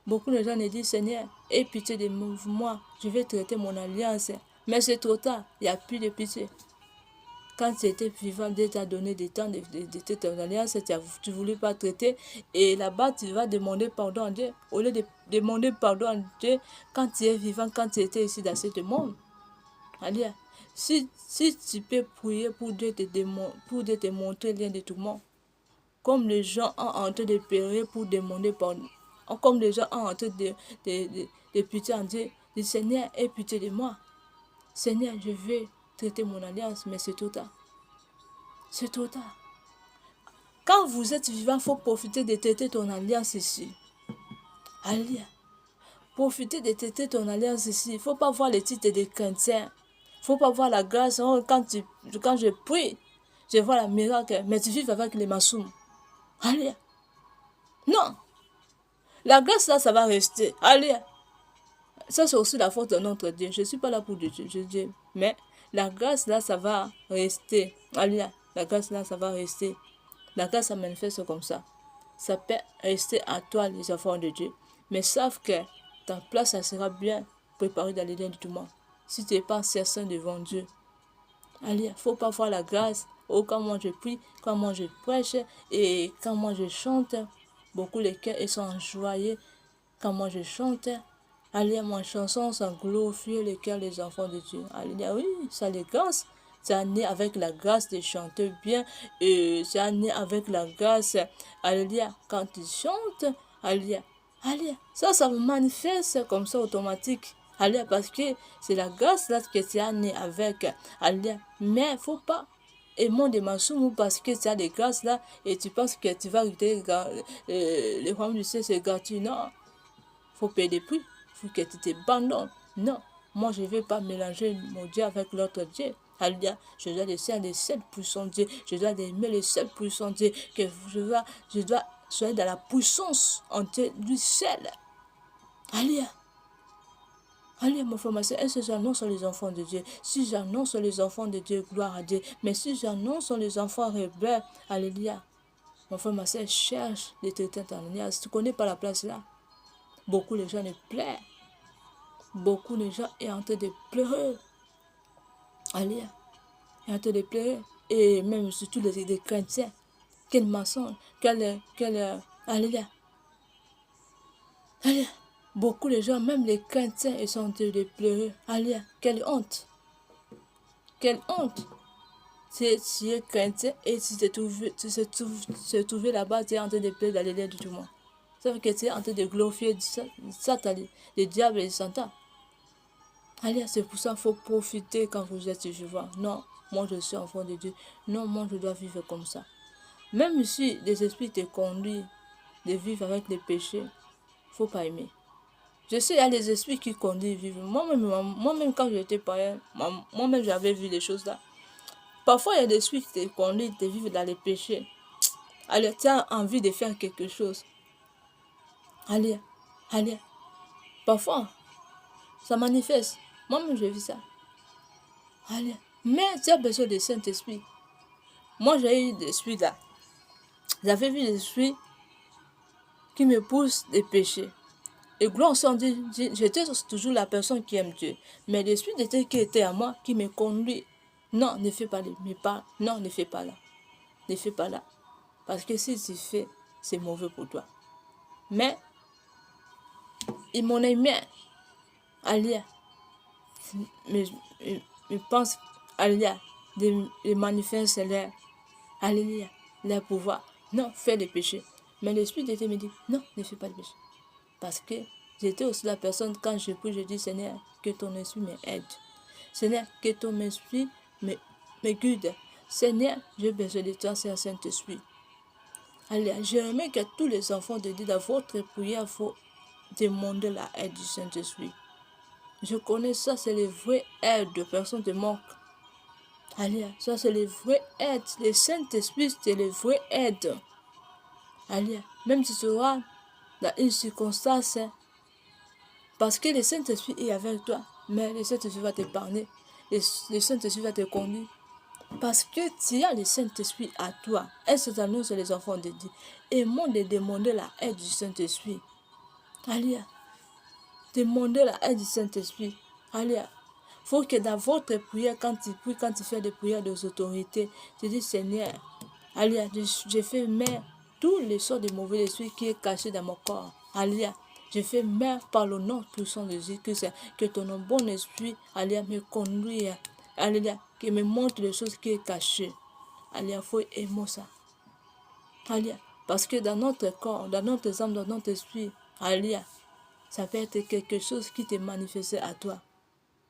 Beaucoup de gens me disent, Seigneur, aie pitié de moi, je vais traiter mon alliance. Mais c'est trop tard, il n'y a plus de pitié. Quand tu étais vivant, Dieu t'a donné des temps de ton alliance, tu ne voulais pas traiter. Et là-bas, tu vas demander pardon à Dieu. Au lieu de demander pardon à Dieu, quand tu es vivant, quand tu étais ici dans ce monde. Alléluia. Si tu peux prier pour Dieu te montrer l'un de tout le monde, comme les gens ont en train de prier pour demander pardon, comme les gens ont en train de pitié en Dieu, le Seigneur, aie pitié de moi. Seigneur, je vais traiter mon alliance, mais c'est trop tard. C'est trop tard. Quand vous êtes vivant, il faut profiter de traiter ton alliance ici. Alléluia. Profiter de traiter ton alliance ici. Il ne faut pas voir les titres de chrétien. Il ne faut pas voir la grâce. Oh, quand je prie, je vois la miracle. Mais tu vis avec les masoums. Alléluia. Non. La grâce là, ça va rester. Alléluia. Ça, c'est aussi la faute de notre Dieu. Je ne suis pas là pour Dieu. Mais la grâce là, ça va rester. Alléluia. La grâce là, ça va rester. La grâce, ça manifeste comme ça. Ça peut rester à toi, les enfants de Dieu. Mais sache que ta place, ça sera bien préparée dans les liens du tout monde. Si tu n'es pas certain devant Dieu. Allez, il ne faut pas voir la grâce. Oh, quand moi je prie, quand moi je prêche et quand moi je chante. Beaucoup les cœurs ils sont enjoyés. Quand moi je chante. Allez, mon chanson, ça glorifie les cœurs des enfants de Dieu. Allez, oui, ça les grâce. C'est né avec la grâce de chanter bien. Et c'est né avec la grâce. Alléluia. Quand tu chantes, alléluia. Alléluia. Ça me manifeste comme ça automatique. Alléluia. Parce que c'est la grâce là que tu as né avec. Alléluia. Mais il ne faut pas aimer des mensonges parce que tu as des grâces là et tu penses que tu vas goûter le royaume du ciel, c'est gratuit. Non. Il faut payer des prix. Il faut que tu t'abandonnes. Non. Moi, je ne vais pas mélanger mon Dieu avec l'autre Dieu. Alléluia. Je dois laisser les seul puissant Dieu. Je dois aimer les seuls puissants Dieu. Que je dois soyez dans la puissance en Dieu, lui seul. Alléluia. Alléluia, mon frère, ma soeur, est-ce que j'annonce les enfants de Dieu? Si j'annonce les enfants de Dieu, gloire à Dieu. Mais si j'annonce les enfants rebelles, alléluia. Mon frère, ma soeur, cherche les traiter en alléluia. Si tu ne connais pas la place là, beaucoup de gens ne pleurent. Beaucoup de gens sont en train de pleurer. Alléluia. Ils sont en train de pleurer. Et même surtout les chrétiens. Quel mensonge. Alléluia. Alléluia. Beaucoup de gens, même les chrétiens, ils sont en train de pleurer. Alléluia. Quelle honte. Quelle honte. Tu es chrétien et tu te trouves là-bas, tu es en train de pleurer dans les lèvres de tout le monde. Ça veut dire que tu es en train de glorifier Satan, le diable et le Satan. Allez, c'est pour ça qu'il faut profiter quand vous êtes vivant. Non, moi je suis enfant de Dieu. Non, moi je dois vivre comme ça. Même si les esprits te conduisent de vivre avec les péchés, il ne faut pas aimer. Je sais, il y a les esprits qui conduisent à vivre. Moi-même quand j'étais païen, moi-même j'avais vu des choses là. Parfois, il y a des esprits qui te conduisent de vivre dans les péchés. Allez, tu as envie de faire quelque chose. Allez. Parfois, ça manifeste. Moi-même, j'ai vu ça. Allez. Mais tu as besoin de Saint-Esprit. Moi, j'ai eu des esprits là. J'avais vu des esprits qui me poussent des péchés. Et gloire au Dieu, j'étais toujours la personne qui aime Dieu. Mais l'esprit de Dieu qui était à moi, qui me conduit. Non, ne fais pas mes pas. Non, ne fais pas là. Ne fais pas là. Parce que si tu fais, c'est mauvais pour toi. Mais, il m'en aimé. Alléluia. Je pense, alléluia, de manifester leur, alléluia, leur pouvoir. Non, fais les péchés. Mais l'esprit de Dieu me dit, non, ne fais pas le péché. Parce que j'étais aussi la personne, quand je prie, je dis, Seigneur, que ton esprit m'aide. Seigneur, que ton esprit me guide. Seigneur, j'ai besoin de toi, c'est Saint-Esprit. Alléluia. J'aimerais que tous les enfants de Dieu, dans votre prière, il faut demander la aide du Saint-Esprit. Je connais ça, c'est les vraies aides de personnes de manque. Alléluia. Ça, c'est les vraies aides. Le Saint-Esprit, c'est les vraies aides. Alléluia. Même si tu seras dans une circonstance, parce que le Saint-Esprit est avec toi, mais le Saint-Esprit va t'épargner. Le Saint-Esprit va te conduire. Parce que tu as le Saint-Esprit à toi. Et c'est à nous, c'est les enfants de Dieu. Aimons de demander la aide du Saint-Esprit. Alléluia. Demandez la aide du Saint-Esprit. Alléluia. Il faut que dans votre prière, quand tu pries, quand tu fais des prières des autorités, tu dis Seigneur, Alléluia, je fais mère tous les sortes de mauvais esprits qui est caché dans mon corps. Alléluia. Je fais mère par le nom puissant de Jésus, que ton bon esprit, Alléluia, me conduise. Alléluia. Qui me montre les choses qui sont cachées. Alléluia, il faut aimer ça. Alléluia. Parce que dans notre corps, dans notre âme, dans notre esprit, Alléluia, ça peut être quelque chose qui te manifeste à toi.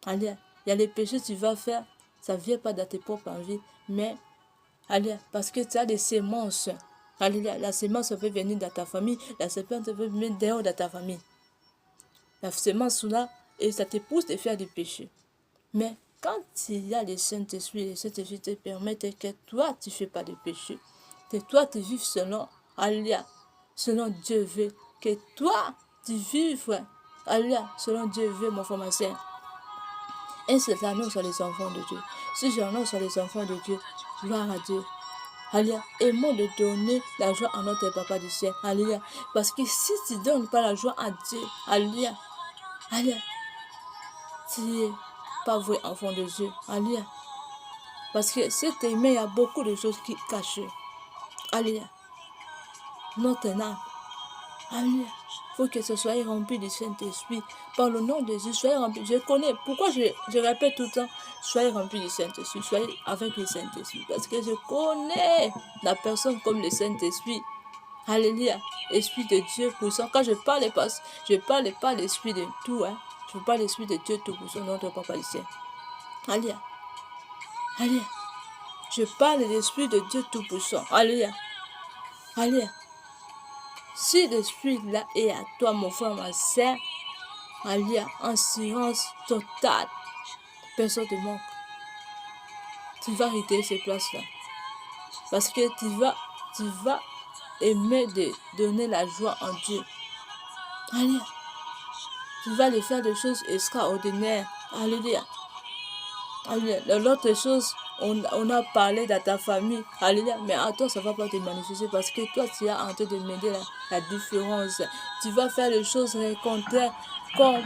Alléluia. Il y a les péchés que tu vas faire, ça ne vient pas de tes propres envies, mais Alléluia, parce que tu as des semences. Alléluia, la semence peut venir dans ta famille, la semence peut venir dehors de ta famille. La semence là, et ça te pousse de faire du péché. Mais quand il y a le Saint-Esprit te permet que toi, tu ne fais pas de péché. Que toi, tu vives selon, Alléluia, selon Dieu veut. Que toi, tu vives, Alléluia, selon Dieu veut, mon frère, ma soeur. Et c'est à nous, sur les enfants de Dieu. Si j'en ai sur les enfants de Dieu, gloire à Dieu. Alléluia. Aimons de donner la joie à notre Papa du ciel. Alléluia. Parce que si tu ne donnes pas la joie à Dieu, Alléluia, Alléluia, tu n'es pas vrai enfant de Dieu. Alléluia. Parce que cet aimé, il y a beaucoup de choses qui cachent. Alléluia. Notre âme. Alléluia. Il faut que ce soit rempli du Saint-Esprit. Par le nom de Jésus, soyez rempli. Je connais. Pourquoi je répète tout le temps, soyez rempli du Saint-Esprit. Soyez avec le Saint-Esprit. Parce que je connais la personne comme le Saint-Esprit. Alléluia. Esprit de Dieu puissant. Quand je parle pas l'Esprit de tout. Hein. Je parle l'Esprit de Dieu tout puissant, notre Papa du ciel. Alléluia. Alléluia. Je parle de l'Esprit de Dieu tout puissant. Alléluia. Alléluia. Si l'Esprit là est à toi, mon frère, ma soeur, Alléluia, en silence totale, personne ne te manque. Tu vas arrêter ces places-là. Parce que tu vas aimer de donner la joie en Dieu. Alléluia. Tu vas aller faire des choses extraordinaires. Alléluia. Alléluia. L'autre chose, on a parlé dans ta famille. Alléluia. Mais à toi, ça ne va pas te manifester parce que toi, tu es en train de m'aider la différence. Tu vas faire les choses contraires comme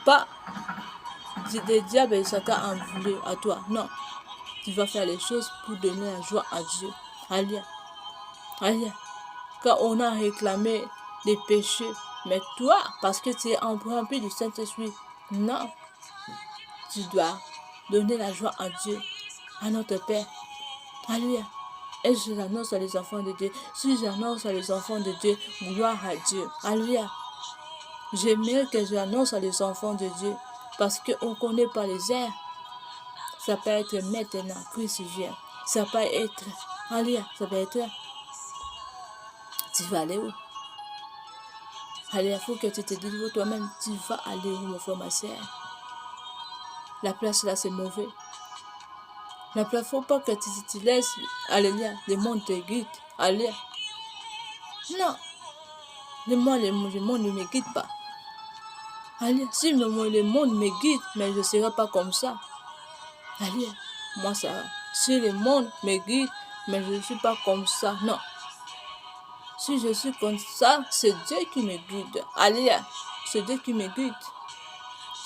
pas des diables et Satan en voulu à toi. Non. Tu vas faire les choses pour donner la joie à Dieu. Alléluia. Alléluia. Quand on a réclamé des péchés, mais toi, parce que tu es rempli du Saint-Esprit, non. Tu dois donner la joie à Dieu, à notre Père. Alléluia. Et je l'annonce à les enfants de Dieu. Si j'annonce à les enfants de Dieu, gloire à Dieu. Alléluia. J'aimerais que je l'annonce à les enfants de Dieu. Parce qu'on ne connaît pas les airs. Ça peut être maintenant, Christ vient. Ça peut être, Alléluia, ça peut être, tu vas aller où? Alléluia, il faut que tu te dises toi-même, tu vas aller où, mon frère, ma soeur? La place là, c'est mauvais. La place, il ne faut pas que tu laisses, Alléluia, le monde te guide. Alléluia. Non. Le monde ne me guide pas. Alléluia. Si le monde me guide, mais je ne serai pas comme ça. Alléluia. Moi, ça va. Si le monde me guide, mais je ne suis pas comme ça. Non. Si je suis comme ça, c'est Dieu qui me guide. Alléluia. C'est Dieu qui me guide.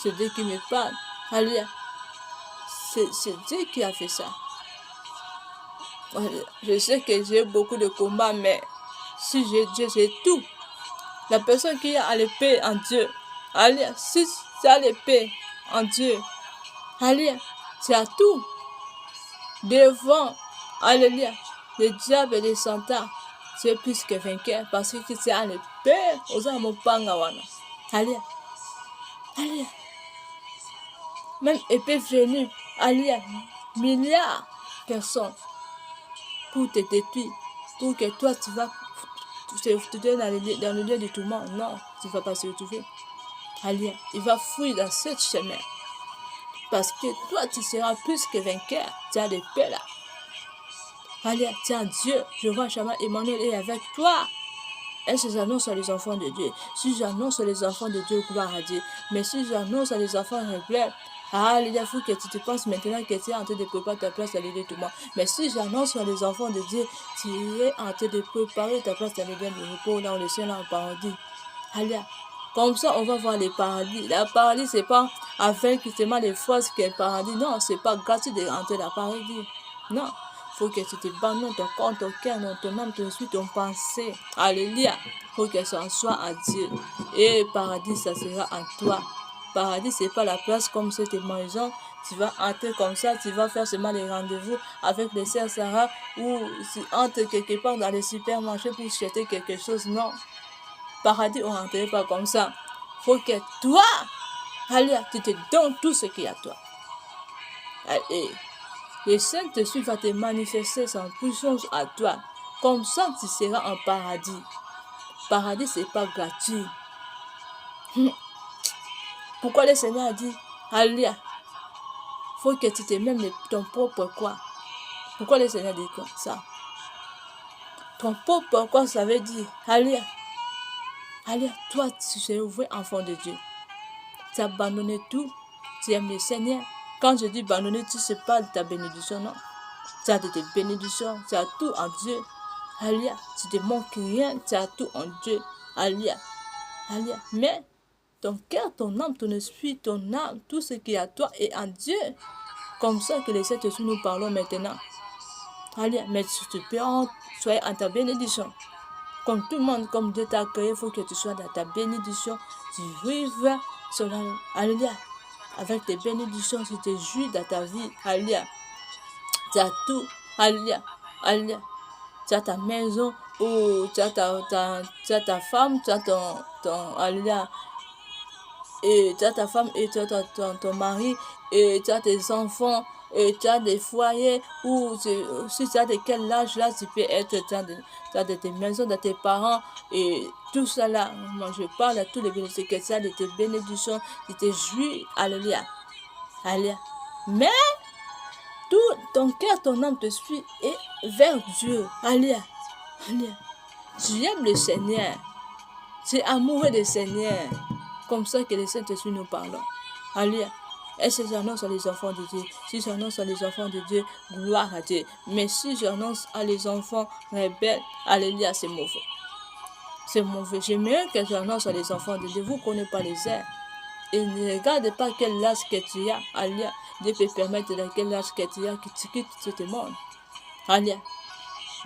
C'est Dieu qui me parle. Alléluia. C'est Dieu qui a fait ça. Je sais que j'ai beaucoup de combats, mais si j'ai Dieu, j'ai tout. La personne qui a l'épée en Dieu, alléluia, si tu as l'épée en Dieu, alléluia, tu as tout. Devant, alléluia, le diable et les Satan, tu es plus que vainqueur parce que tu as l'épée aux hommes pangawana. Alléluia, alléluia. Même épée venue, alléluia, milliards, personne pour te détruire, pour que toi tu vas te donner dans le lieu du tourment. Non, tu ne vas pas se retrouver. Alléluia. Il va fouiller dans ce chemin. Parce que toi, tu seras plus que vainqueur. Tu as des paix là. Alléluia. Tu as Dieu. Je vois Chama Emmanuel est avec toi. Et si j'annonce à les enfants de Dieu, si j'annonce à les enfants de Dieu, gloire à Dieu. Mais si j'annonce à les enfants rebelles, alléluia, il faut que tu te penses maintenant que tu es en train de préparer ta place à l'aider tout le monde. Mais si j'annonce à les enfants de Dieu, tu es en train de préparer ta place à l'aider de repos dans le ciel en paradis. Alléluia. Comme ça, on va voir les paradis. Le paradis, ce n'est pas avec justement les forces qui est paradis. Non, ce n'est pas gratuit de rentrer dans le paradis. Non. Il faut que tu te bandes dans ton corps, ton cœur, dans ton âme, ton esprit, ton pensée. Alléluia. Il faut que ça en soit à Dieu. Et paradis, ça sera en toi. Paradis, ce n'est pas la place comme cette maison. Tu vas entrer comme ça, tu vas faire seulement les rendez-vous avec les sœurs Sarah ou tu entres quelque part dans les supermarchés pour chercher quelque chose. Non. Paradis, on ne rentrerait pas comme ça. Il faut que toi, alléluia, tu te donnes tout ce qu'il y a à toi. Et le Saint-Esprit va te manifester sa puissance à toi. Comme ça, tu seras en paradis. Paradis, ce n'est pas gratuit. Pourquoi le Seigneur a dit, alléluia, il faut que tu te mêmes ton propre quoi. Pourquoi le Seigneur dit quoi ça? Ton propre quoi, ça veut dire, alléluia, alléluia, toi, tu seras ouvert enfant de Dieu. Tu as abandonné tout, tu aimes le Seigneur. Quand je dis abandonner, tu ne sais pas de ta bénédiction, non. Tu as de tes bénédictions, tu as tout en Dieu. Alléluia. Tu ne te manques rien, tu as tout en Dieu. Alléluia. Alléluia. Mais ton cœur, ton âme, ton esprit, ton âme, tout ce qui est à toi est en Dieu. Comme ça que les Saint-Esprit nous parlons maintenant. Alléluia. Mais tu peux soyez en ta bénédiction. Comme tout le monde, comme Dieu t'a créé, il faut que tu sois dans ta bénédiction. Tu vives sur alléluia. Avec tes bénédictions, tu te jouis dans ta vie. Alléluia. Tu as tout. Alléluia. Alléluia. Tu as ta maison, ou tu as ta femme, tu as ton alléluia. Et tu as ta femme et tu as ton mari, et tu as tes enfants, et tu as des foyers, ou si tu as de quel âge là, tu peux être, tu as de tes maisons, de tes parents, et tout ça là. Moi je parle à tous les bénédictions, que tu as de tes bénédictions, tu te jouis, alléluia. Alléluia. Mais tout ton cœur, ton âme, ton esprit est vers Dieu. Alléluia. Alléluia. Tu aimes le Seigneur. Tu es amoureux du Seigneur. Comme ça que les Saint-Esprit nous parlent. Alléluia. Et si j'annonce à les enfants de Dieu, si j'annonce à les enfants de Dieu, gloire à Dieu. Mais si j'annonce à les enfants rebelles, alléluia, c'est mauvais. C'est mauvais. J'aimerais que j'annonce à les enfants de Dieu. Vous ne connaissez pas les airs. Et ne regarde pas quel âge que tu as. Alléluia. Dieu peut permettre de quel âge que tu as que tu quittes ce monde. Alléluia.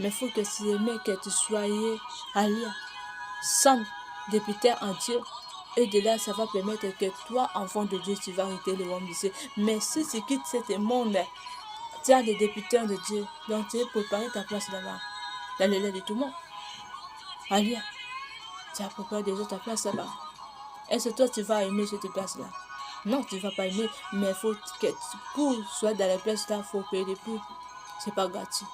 Mais il faut que tu aimes que tu sois, alléluia, sans député en Dieu. Et de là, ça va permettre que toi, enfant de Dieu, tu vas arrêter le royaume de Dieu. Mais si tu quittes ce monde, tu as des députés de Dieu. Donc tu es préparé ta place là-bas. Dans le lait de tout le monde. Alléluia. Tu as préparé déjà ta place là-bas. Est-ce que toi, tu vas aimer cette place-là? Non, tu ne vas pas aimer, mais il faut que pour soit dans la place là, il faut payer des prix. Ce n'est pas gratuit.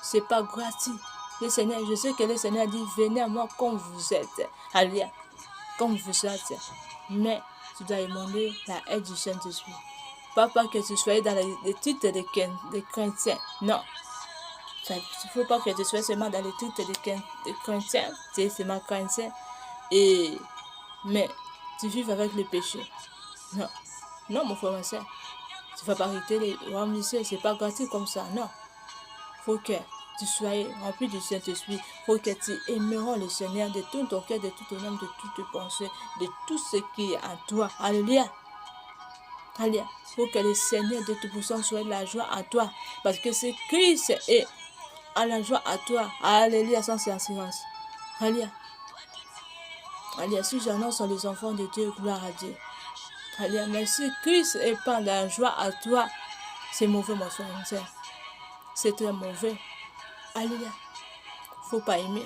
Ce n'est pas gratuit. Le Seigneur, je sais que le Seigneur dit, venez à moi comme vous êtes. Alléluia. Comme vous êtes. Mais tu dois demander la aide du Saint-Esprit. Pas que tu sois dans les titres de chrétiens. Non. Il ne faut pas que tu sois seulement dans les titres de chrétiens. Tu es seulement chrétien. Mais tu vives avec le péché. Non. Non, mon frère, ma soeur. Tu ne vas pas arrêter les royaumes du ciel. Ce n'est pas gratuit comme ça. Non. Il faut que tu sois rempli du Saint-Esprit. Il faut que tu aimeras le Seigneur de tout ton cœur, de tout ton âme, de toutes tes pensées, de tout ce qui est en toi. Alléluia. Alléluia. Il faut que le Seigneur de tout puissant soit la joie à toi. Parce que c'est Christ est à la joie à toi. Alléluia, sans assurance. Alléluia. Alléluia. Si j'annonce les enfants de Dieu, gloire à Dieu. Alléluia. Mais si Christ est pas la joie à toi, c'est mauvais, mon frère. C'est très mauvais. Alléluia. Il ne faut pas aimer.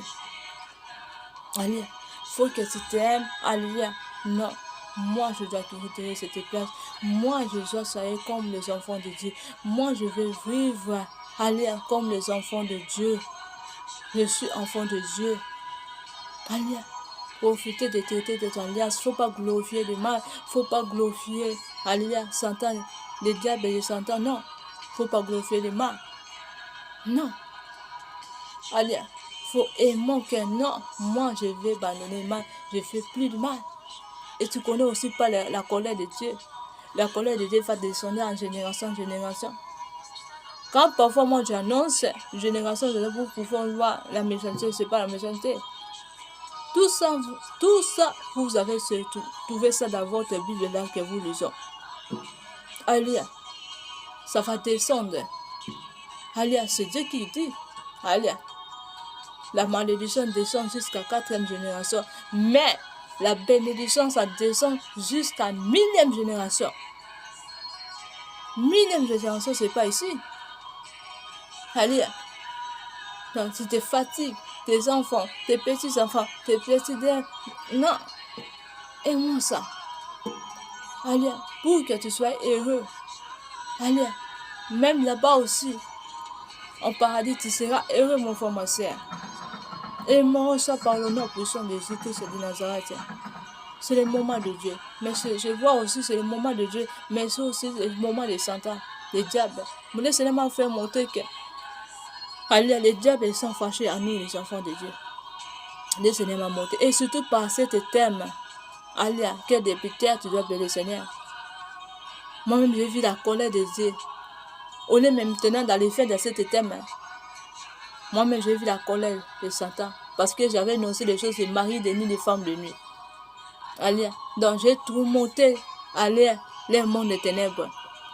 Alléluia. Il faut que tu t'aimes. Alléluia. Non. Moi, je dois te retirer cette place. moi je dois soyez comme les enfants de Dieu. Moi je veux vivre, aller comme les enfants de Dieu. Je suis enfant de Dieu. Alléluia. Profiter de traiter de ton alliance. Faut pas glorifier le mal. Faut pas glorifier, alléluia, Satan, le diable et le Satan. Non. Faut pas glorifier le mal. Non. Alléluia. Faut aimer mon cœur. Non. Moi, je vais abandonner le mal. Je fais plus de mal. Et tu connais aussi pas la colère de Dieu. La colère de Dieu va descendre en génération en génération. Quand parfois moi j'annonce génération, vous pouvez voir la méchanceté, c'est pas la méchanceté. Tout ça, vous avez trouvé ça dans votre Bible là que vous lisez. Alléluia. Ça va descendre. Alléluia, c'est Dieu qui dit. Alléluia. La malédiction descend jusqu'à 4e génération. Mais la bénédiction, ça descend jusqu'à 1000e génération. 1000e génération, c'est pas ici. Alléluia. Donc, si tu fatigues tes enfants, tes petits-enfants, tes petits-enfants, non. Aime-moi ça. Alléluia. Pour que tu sois heureux. Alléluia. Même là-bas aussi, en paradis, tu seras heureux, mon frère, ma soeur. Aime-moi ça par le nom puissant de Jésus-Christ de Nazareth. C'est le moment de Dieu. Mais je vois aussi, c'est le moment de Dieu. Mais c'est aussi le moment de Satan, le diable. Mais le Seigneur m'a fait montrer que alléluia, les diables sont fâchés à nous, les enfants de Dieu. Le Seigneur m'a montré. Et surtout par cet thème, alléluia, que depuis terre, tu dois appeler le Seigneur. Moi-même, j'ai vu la colère de Dieu. On est maintenant dans l'effet de cet thème. Moi-même, j'ai vu la colère de Satan. Parce que j'avais annoncé les choses de mari de nuit, de femmes de nuit. Alléluia. Donc, j'ai tout monté, alléluia, les mondes des ténèbres.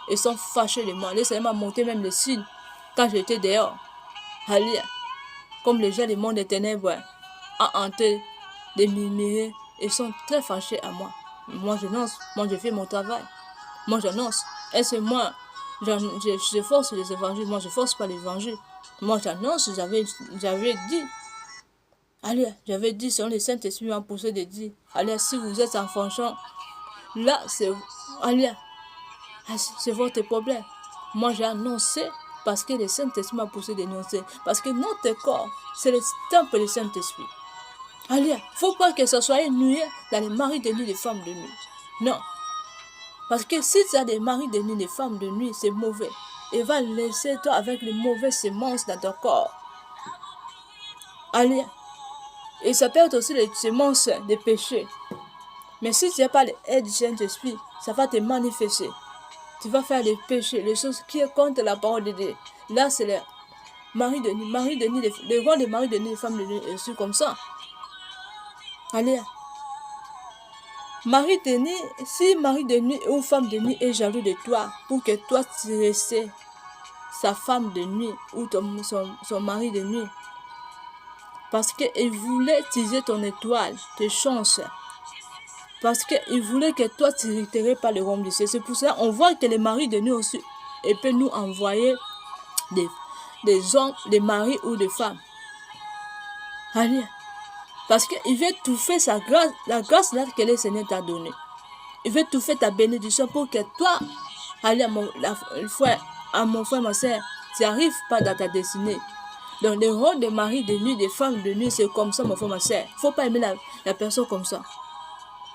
Ils sont fâchés de moi. Le Seigneur m'a montré même le signe quand j'étais dehors. Alléluia. Comme les gens du monde des ténèbres ont hanté, de murmurer, ils sont très fâchés à moi. Moi, j'annonce, moi, je fais mon travail. Moi, j'annonce. Et c'est moi, je force les évangiles. Moi, je ne force pas l'évangile. Moi, j'annonce, j'avais dit. Alléluia, j'avais dit, selon le Saint-Esprit m'a poussé de dire, alléluia, si vous êtes en fonction, là, c'est, alléluia, c'est votre problème. Moi, j'ai annoncé parce que le Saint-Esprit m'a poussé d'énoncer. Parce que notre corps, c'est le temple du Saint-Esprit. Alléluia, il ne faut pas que ça soit nué dans les maris de nuit, les femmes de nuit. Non. Parce que si tu as des maris de nuit, des femmes de nuit, c'est mauvais. Il va laisser toi avec les mauvaises semences dans ton corps. Alléluia. Et ça peut être aussi les semences des péchés. Mais si tu n'as pas l'aide du Saint-Esprit, ça va te manifester. Tu vas faire des péchés, les choses qui sont contre la parole de Dieu. Là, c'est les maris de nuit, les rois des maris de nuit, les femmes de nuit, et c'est comme ça. Alléluia. Mari de nuit, si mari de nuit ou femme de nuit est jaloux de toi, pour que toi tu restes sa femme de nuit ou son mari de nuit, parce qu'il voulait utiliser ton étoile, tes chances. Parce qu'il voulait que toi, tu n'hériterais pas le royaume du ciel. C'est pour ça qu'on voit que les maris de nuit aussi, et peut nous envoyer des hommes, des maris ou des femmes. Alléluia. Parce qu'il veut tout faire sa grâce, la grâce là que le Seigneur t'a donnée. Il veut tout faire ta bénédiction pour que toi, alléluia, mon frère, ma soeur, tu n'arrives pas dans ta destinée. Donc, le rôle des maris de nuit, des femmes de nuit, c'est comme ça, mon frère, ma soeur. Il ne faut pas aimer la personne comme ça.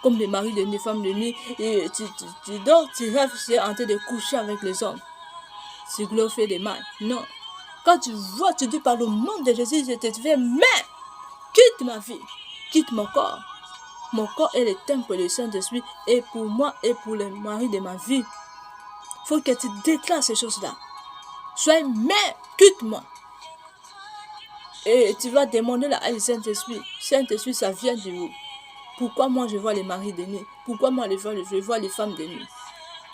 Comme les maris de nuit, femmes de nuit, et tu dors, tu rêves, tu es en train de coucher avec les hommes. Tu glorifies des mal. Non. Quand tu vois, tu dis par le nom de Jésus, je te fais, mais quitte ma vie, quitte mon corps. Mon corps est le temple du Saint-Esprit, et pour moi et pour le mari de ma vie. Il faut que tu déclares ces choses-là. Sois, mais quitte-moi. Et tu vas demander la aide du Saint-Esprit. Saint-Esprit, ça vient de où? Pourquoi moi je vois les maris de nuit? Pourquoi moi je vois les femmes de nuit?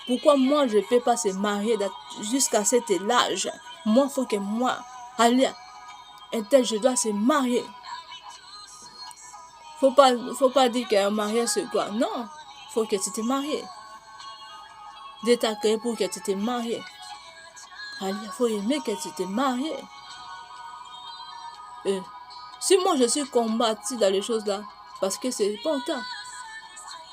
Pourquoi moi je ne peux pas se marier jusqu'à cet âge? Moi, il faut que moi, allez, je dois se marier. Faut pas dire qu'un mariage c'est quoi. Non, il faut que tu te maries. Dieu t'a créé pour que tu te maries. Allez, il faut aimer que tu te maries. Si moi je suis combattu dans les choses là, parce que c'est important.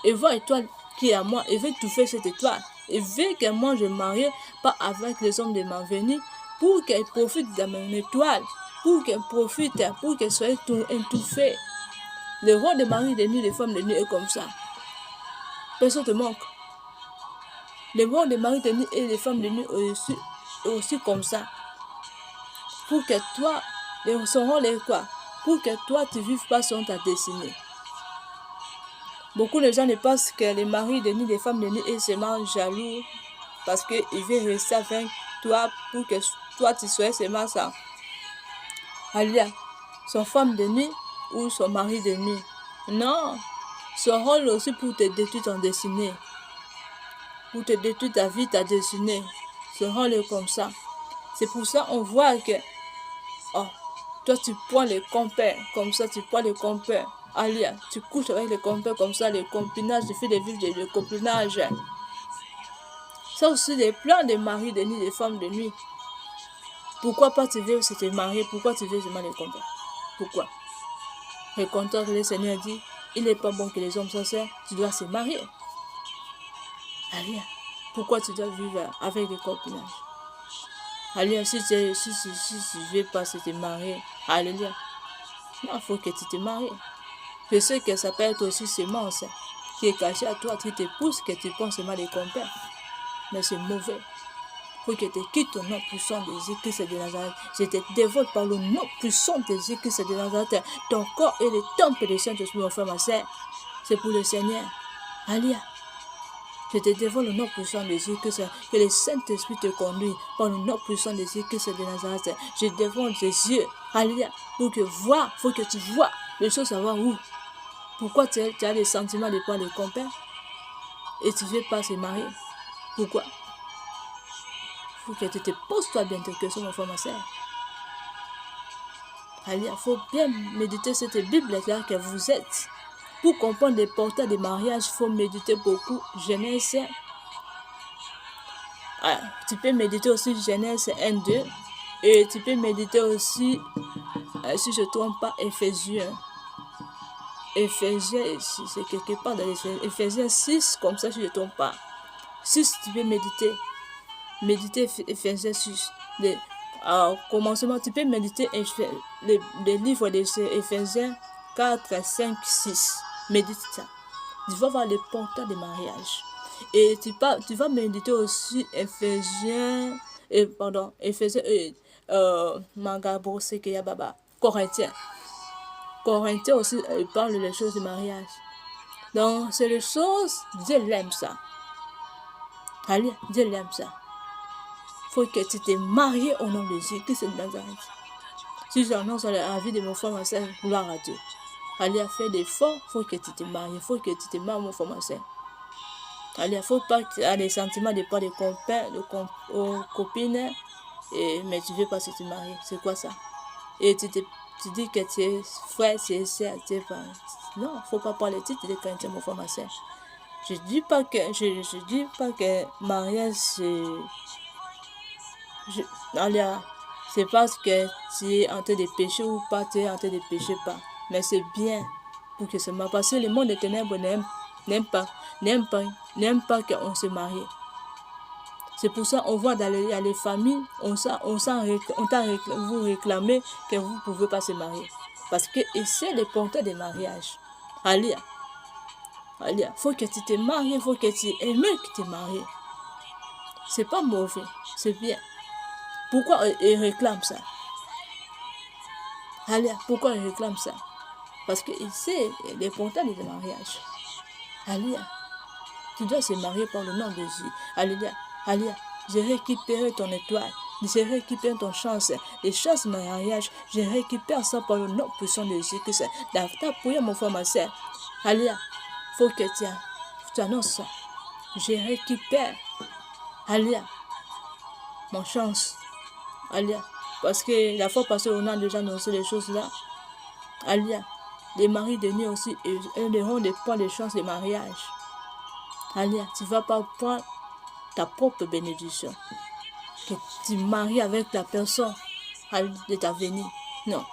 Et voir l'étoile qui est à moi, et veut tout faire cette étoile. Il veut que moi je marie pas avec les hommes de ma venue pour qu'elle profite de mon étoile, pour qu'elle profite, pour qu'elle soit étouffée. Le rôle de mari de nuit, des femmes de nuit est comme ça. Personne te manque. Le rôle de mari de nuit et des femmes de nuit est aussi comme ça. Pour que toi, son rôle est quoi? Pour que toi, tu ne vives pas selon ta destinée. Beaucoup de gens ne pensent que les maris de nuit, les femmes de nuit, est seulement jaloux parce qu'il veut rester avec toi pour que toi, tu sois seulement ça. Alléluia. Son femme de nuit ou son mari de nuit. Non. Son rôle aussi pour te détruire ton destinée. Pour te détruire ta vie, ta destinée. Son rôle est comme ça. C'est pour ça qu'on voit que oh, toi tu prends les compères, comme ça tu prends les compères. Alléluia, tu couches avec les compères comme ça, les compinages, tu fais des vivres de compinage. Ça aussi des plans de mari de nuit, des femmes de nuit. Pourquoi pas tu veux te marier? Pourquoi tu veux seulement les compères? Pourquoi? Le contraire que le Seigneur dit, il n'est pas bon que les hommes soient seuls, tu dois se marier. Alléluia. Pourquoi tu dois vivre avec des compinages? Alléluia, si tu ne veux pas te marier, alléluia. Non, il faut que tu te maries. Je sais que ça peut être aussi semence qui est cachée à toi, qui te pousse, que tu penses seulement les compères. Mais c'est mauvais. Il faut que tu quittes au nom puissant de Jésus-Christ de Nazareth. Je te dévoile par le nom puissant de Jésus-Christ de Nazareth. Ton corps est le temple de Saint-Esprit, mon frère, ma sœur. C'est pour le Seigneur. Alléluia. Je te dévoile le nom puissant de Jésus-Christ, que le Saint-Esprit te conduise par le nom puissant de Jésus-Christ de Nazareth. Je dévoile tes yeux, alléluia, pour que voir, faut que tu vois les choses, savoir où. Pourquoi tu as des sentiments de prendre les compères et tu ne veux pas se marier? Pourquoi? Il faut que tu te poses toi bien tes questions, mon frère, ma soeur. Alléluia, il faut bien méditer cette Bible-là que vous êtes. Pour comprendre les portails de mariage, il faut méditer beaucoup Genèse. Tu peux méditer aussi Genèse 1, 2. Et tu peux méditer aussi, si je ne trompe pas, Éphésiens. Éphésiens, c'est quelque part dans les Éphésiens 6, comme ça, si je ne trompe pas. 6, tu peux méditer. Méditer Éphésiens 6. Commencement, tu peux méditer les livres des Éphésiens 4, 5, 6. Médite ça. Tu vas voir les portails de mariage. Et tu vas méditer aussi Éphésiens, Magabo, Sekeya Baba, Corinthiens. Corinthiens aussi, ils parlent des choses de mariage. Donc, c'est les choses, Dieu l'aime ça. Allez, Dieu l'aime ça. Il faut que tu te maries au nom de Jésus, que c'est Nazareth. Si j'annonce la vie de mon frère, ma soeur, gloire à Dieu. Allez, à faire des efforts, il faut que tu te maries. Il faut que tu te maries, mon frère, ma soeur. Allez, il ne faut pas que tu aies des sentiments de pas de copains, de copines, mais tu ne veux pas se marier. C'est quoi ça? Et tu dis que tu es frère, tu es sœur, tu es pas. Non, il ne faut pas parler de titre de chrétien, mon frère, ma soeur. Je ne dis pas que mariage, c'est parce que tu es en train de pécher ou pas, tu es en train de pécher pas. Mais c'est bien pour que ce soit. Parce que le monde des ténèbres n'aime pas qu'on se marie. C'est pour ça qu'on voit dans les familles, on vous réclamez que vous ne pouvez pas se marier. Parce que c'est le porteur des mariages. Alléluia. Il faut que tu te maries, il faut que tu aimes que te maries. C'est pas mauvais, c'est bien. Pourquoi ils réclament ça? Alléluia. Pourquoi ils réclament ça? Parce que c'est le porteur des mariages. Alléluia. Tu dois se marier par le nom de Jésus. Alléluia. Alléluia. J'ai récupéré ton étoile. J'ai récupéré ton chance. Les chances de mariage, je récupère ça par le nom puissant de Jésus. Dans ta prière, mon frère, ma soeur. Alléluia. Il faut que tu annonces ça. Je récupère. Alléluia. Mon chance. Alléluia. Parce que la fois passée, on a déjà annoncé les choses là. Alléluia. Les maris de nuit aussi, ils auront des points de chance de mariage. Alléluia. Tu ne vas pas prendre ta propre bénédiction. Que tu maries avec la personne de ta venue. Non.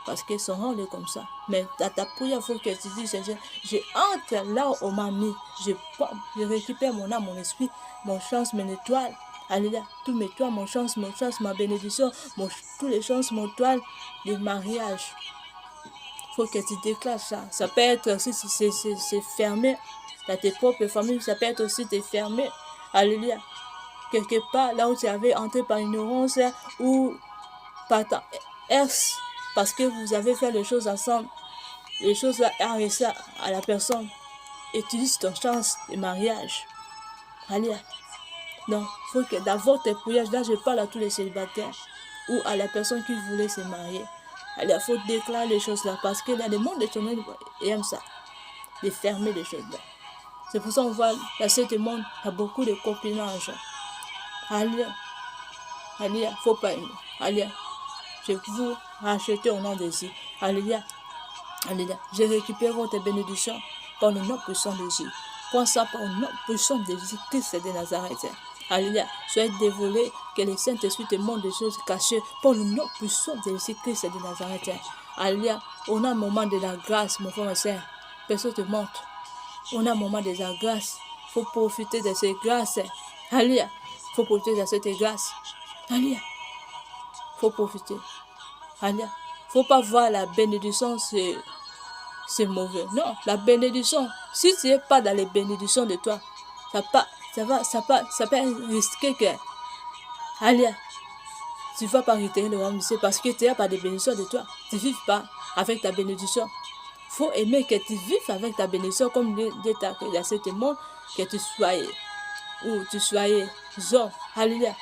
parce que son rôle est comme ça. Mais dans ta prière, il faut que tu dises, je entre là où on m'a mis, je récupère mon âme, mon esprit, mon chance, mon étoile. Alléluia, tous mes toits, mon chance, ma bénédiction, tous les chances, mon toile, le mariage. Il faut que tu déclares ça. Ça peut être aussi, c'est fermé. Dans tes propres familles, ça peut être aussi fermé. Alléluia. Quelque part, là où tu avais entré par ignorance ou par ta ex, parce que vous avez fait les choses ensemble, les choses là arrivent à la personne. Utilise ton chance de mariage. Alléluia. Donc, il faut que d'abord tes prières, là je parle à tous les célibataires ou à la personne qui voulait se marier. Il faut déclarer les choses là parce que dans le monde éternel, ils aiment ça, de fermer les choses là. C'est pour ça qu'on voit dans ce monde, il y a beaucoup de copinage. Alléluia. Alléluia. Il ne faut pas aimer. Alléluia. Je vous rachète au nom de Jésus. Alléluia. Alléluia. Je récupère votre bénédiction par le nom puissant de Jésus. Prends ça par le nom puissant de Jésus-Christ de Nazareth. Alléluia. Soyez dévolé que le Saint-Esprit te montre des choses cachées par le nom puissant de Jésus-Christ de Nazareth. Alléluia. On a un moment de la grâce, mon frère et soeur. Personne te montre. On a un moment de la grâce. Il faut profiter de ces grâces. Alléluia. Il faut profiter de cette grâce. Alléluia. Il faut profiter. Alléluia. Il ne faut pas voir la bénédiction, c'est mauvais. Non, la bénédiction, si tu n'es pas dans les bénédictions de toi, ça peut risquer que, alléluia, tu ne vas pas retirer le royaume du ciel parce que tu n'as pas de bénédiction de toi. Tu ne vis pas avec ta bénédiction. Il faut aimer que tu vives avec ta bénédiction comme Dieu t'a créé dans ce monde, que tu sois ou tu sois homme. Alléluia.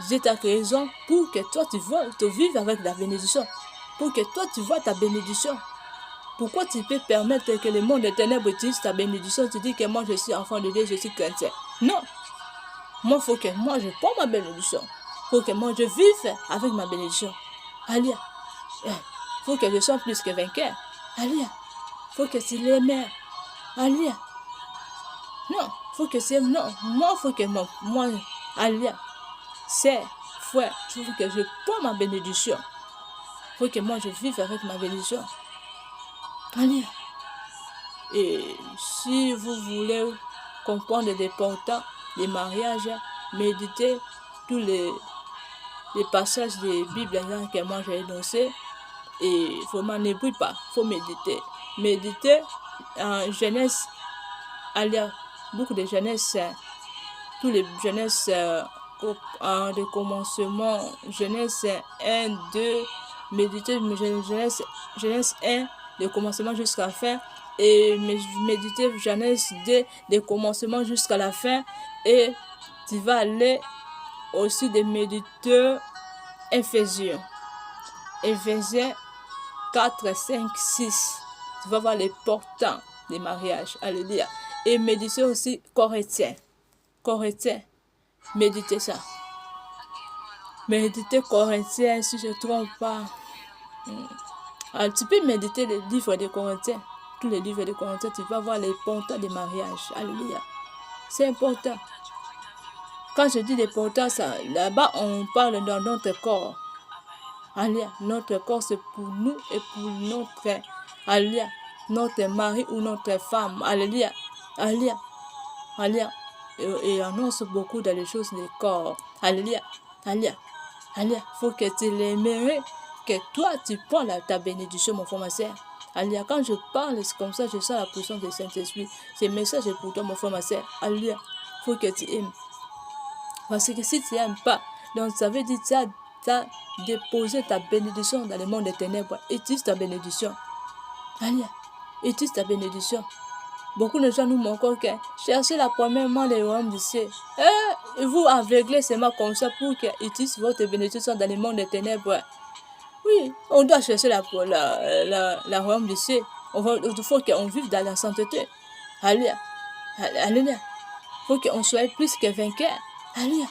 Dieu t'a créé homme pour que toi tu vives avec la bénédiction. Pour que toi tu vois ta bénédiction. Pourquoi tu peux permettre que le monde des ténèbres utilise ta bénédiction? Tu dis que moi je suis enfant de Dieu, je suis chrétien. Non. Moi, il faut que moi je prends ma bénédiction. Il faut que moi je vive avec ma bénédiction. Alléluia. Il faut que je sois plus que vainqueur. Alléluia. Il faut que tu l'aimes. Alléluia. Non. Il faut que c'est... Non. Moi, il faut que moi... Alléluia. C'est... Frère, il faut que je prends ma bénédiction. Il faut que moi je vive avec ma bénédiction. Alléluia. Et si vous voulez comprendre l'importance des mariages, méditez tous les passages des Bibles que moi j'ai énoncés. Et vraiment, ne brille pas, il faut méditer. Méditer en Genèse, alléluia, beaucoup de Genèse, tous les Genèse de commencement, Genèse 1, 2, méditer Genèse 1, de commencement jusqu'à la fin, et méditer Genèse 2, de commencement jusqu'à la fin, et tu vas aller aussi de méditer Éphésiens 4, 5, 6. Tu vas voir les portants des mariages. Alléluia. Et méditer aussi Corinthiens. Méditez ça. Méditer Corinthiens, si je ne trompe pas. Alors, tu peux méditer les livres de Corinthiens. Tous les livres de Corinthiens, tu vas voir les portants des mariages. Alléluia. C'est important. Quand je dis les portants, là-bas, on parle dans notre corps. Alléluia. Notre corps, c'est pour nous et pour notre, alléluia, notre mari ou notre femme. Alléluia. Alléluia. Alléluia. Et annonce beaucoup dans les choses du corps. Alléluia. Alléluia. Alléluia. Il faut que tu l'aimerais, que toi, tu prends ta bénédiction, mon frère, ma soeur. Alléluia. Quand je parle, c'est comme ça, je sens la puissance du Saint-Esprit. Ce message est pour toi, mon frère, ma soeur. Alléluia. Il faut que tu aimes. Parce que si tu n'aimes pas, donc ça veut dire que tu as déposé ta bénédiction dans le monde des ténèbres. Utilise ta bénédiction. Alléluia. Utilise ta bénédiction. Beaucoup de gens nous manquent que cherchez la première main des royaumes du ciel. Et vous aveuglez seulement comme ça pour qu'ils utilisent votre bénédiction dans le monde des ténèbres. Oui, on doit chercher la royaume du ciel. Il faut qu'on vive dans la sainteté. Alléluia. Alléluia. Il faut qu'on soit plus que vainqueurs. Alléluia.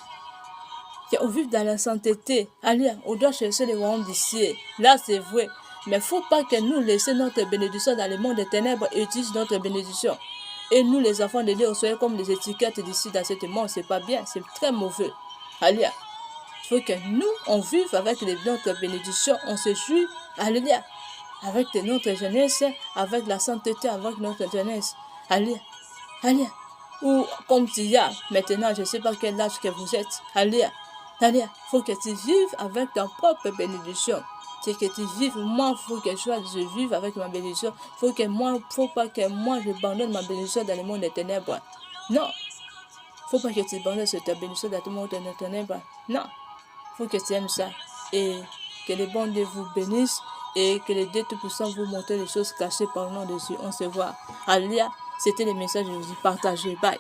Qu'on vive dans la sainteté. Alléluia. On doit chercher le royaume du ciel. Là, c'est vrai. Mais il ne faut pas que nous laissions notre bénédiction dans le monde des ténèbres et utilisons notre bénédiction. Et nous, les enfants de Dieu, on soit comme des étiquettes d'ici dans ce monde. Ce n'est pas bien, c'est très mauvais. Alléluia. Il faut que nous, on vive avec notre bénédiction, on se joue. Alléluia. avec notre jeunesse, avec la sainteté, avec notre jeunesse. Allez, allez. Ou comme tu y as, maintenant, je ne sais pas quel âge que vous êtes. Allez, allez. Faut que tu vives avec ta propre bénédiction. C'est que tu vives, moi, faut que je vive avec ma bénédiction. Faut pas que moi, je abandonne ma bénédiction dans le monde des ténèbres. Non. Faut pas que tu abandonnes cette bénédiction dans le monde des ténèbres. Non. Faut que tu aimes ça. Et que les bons Dieu vous bénissent. Et que les Dieu Tout-Puissant vous montrent les choses cachées par le nom de Jésus. On se voit. Alléluia. C'était le message que je vous partage. Bye.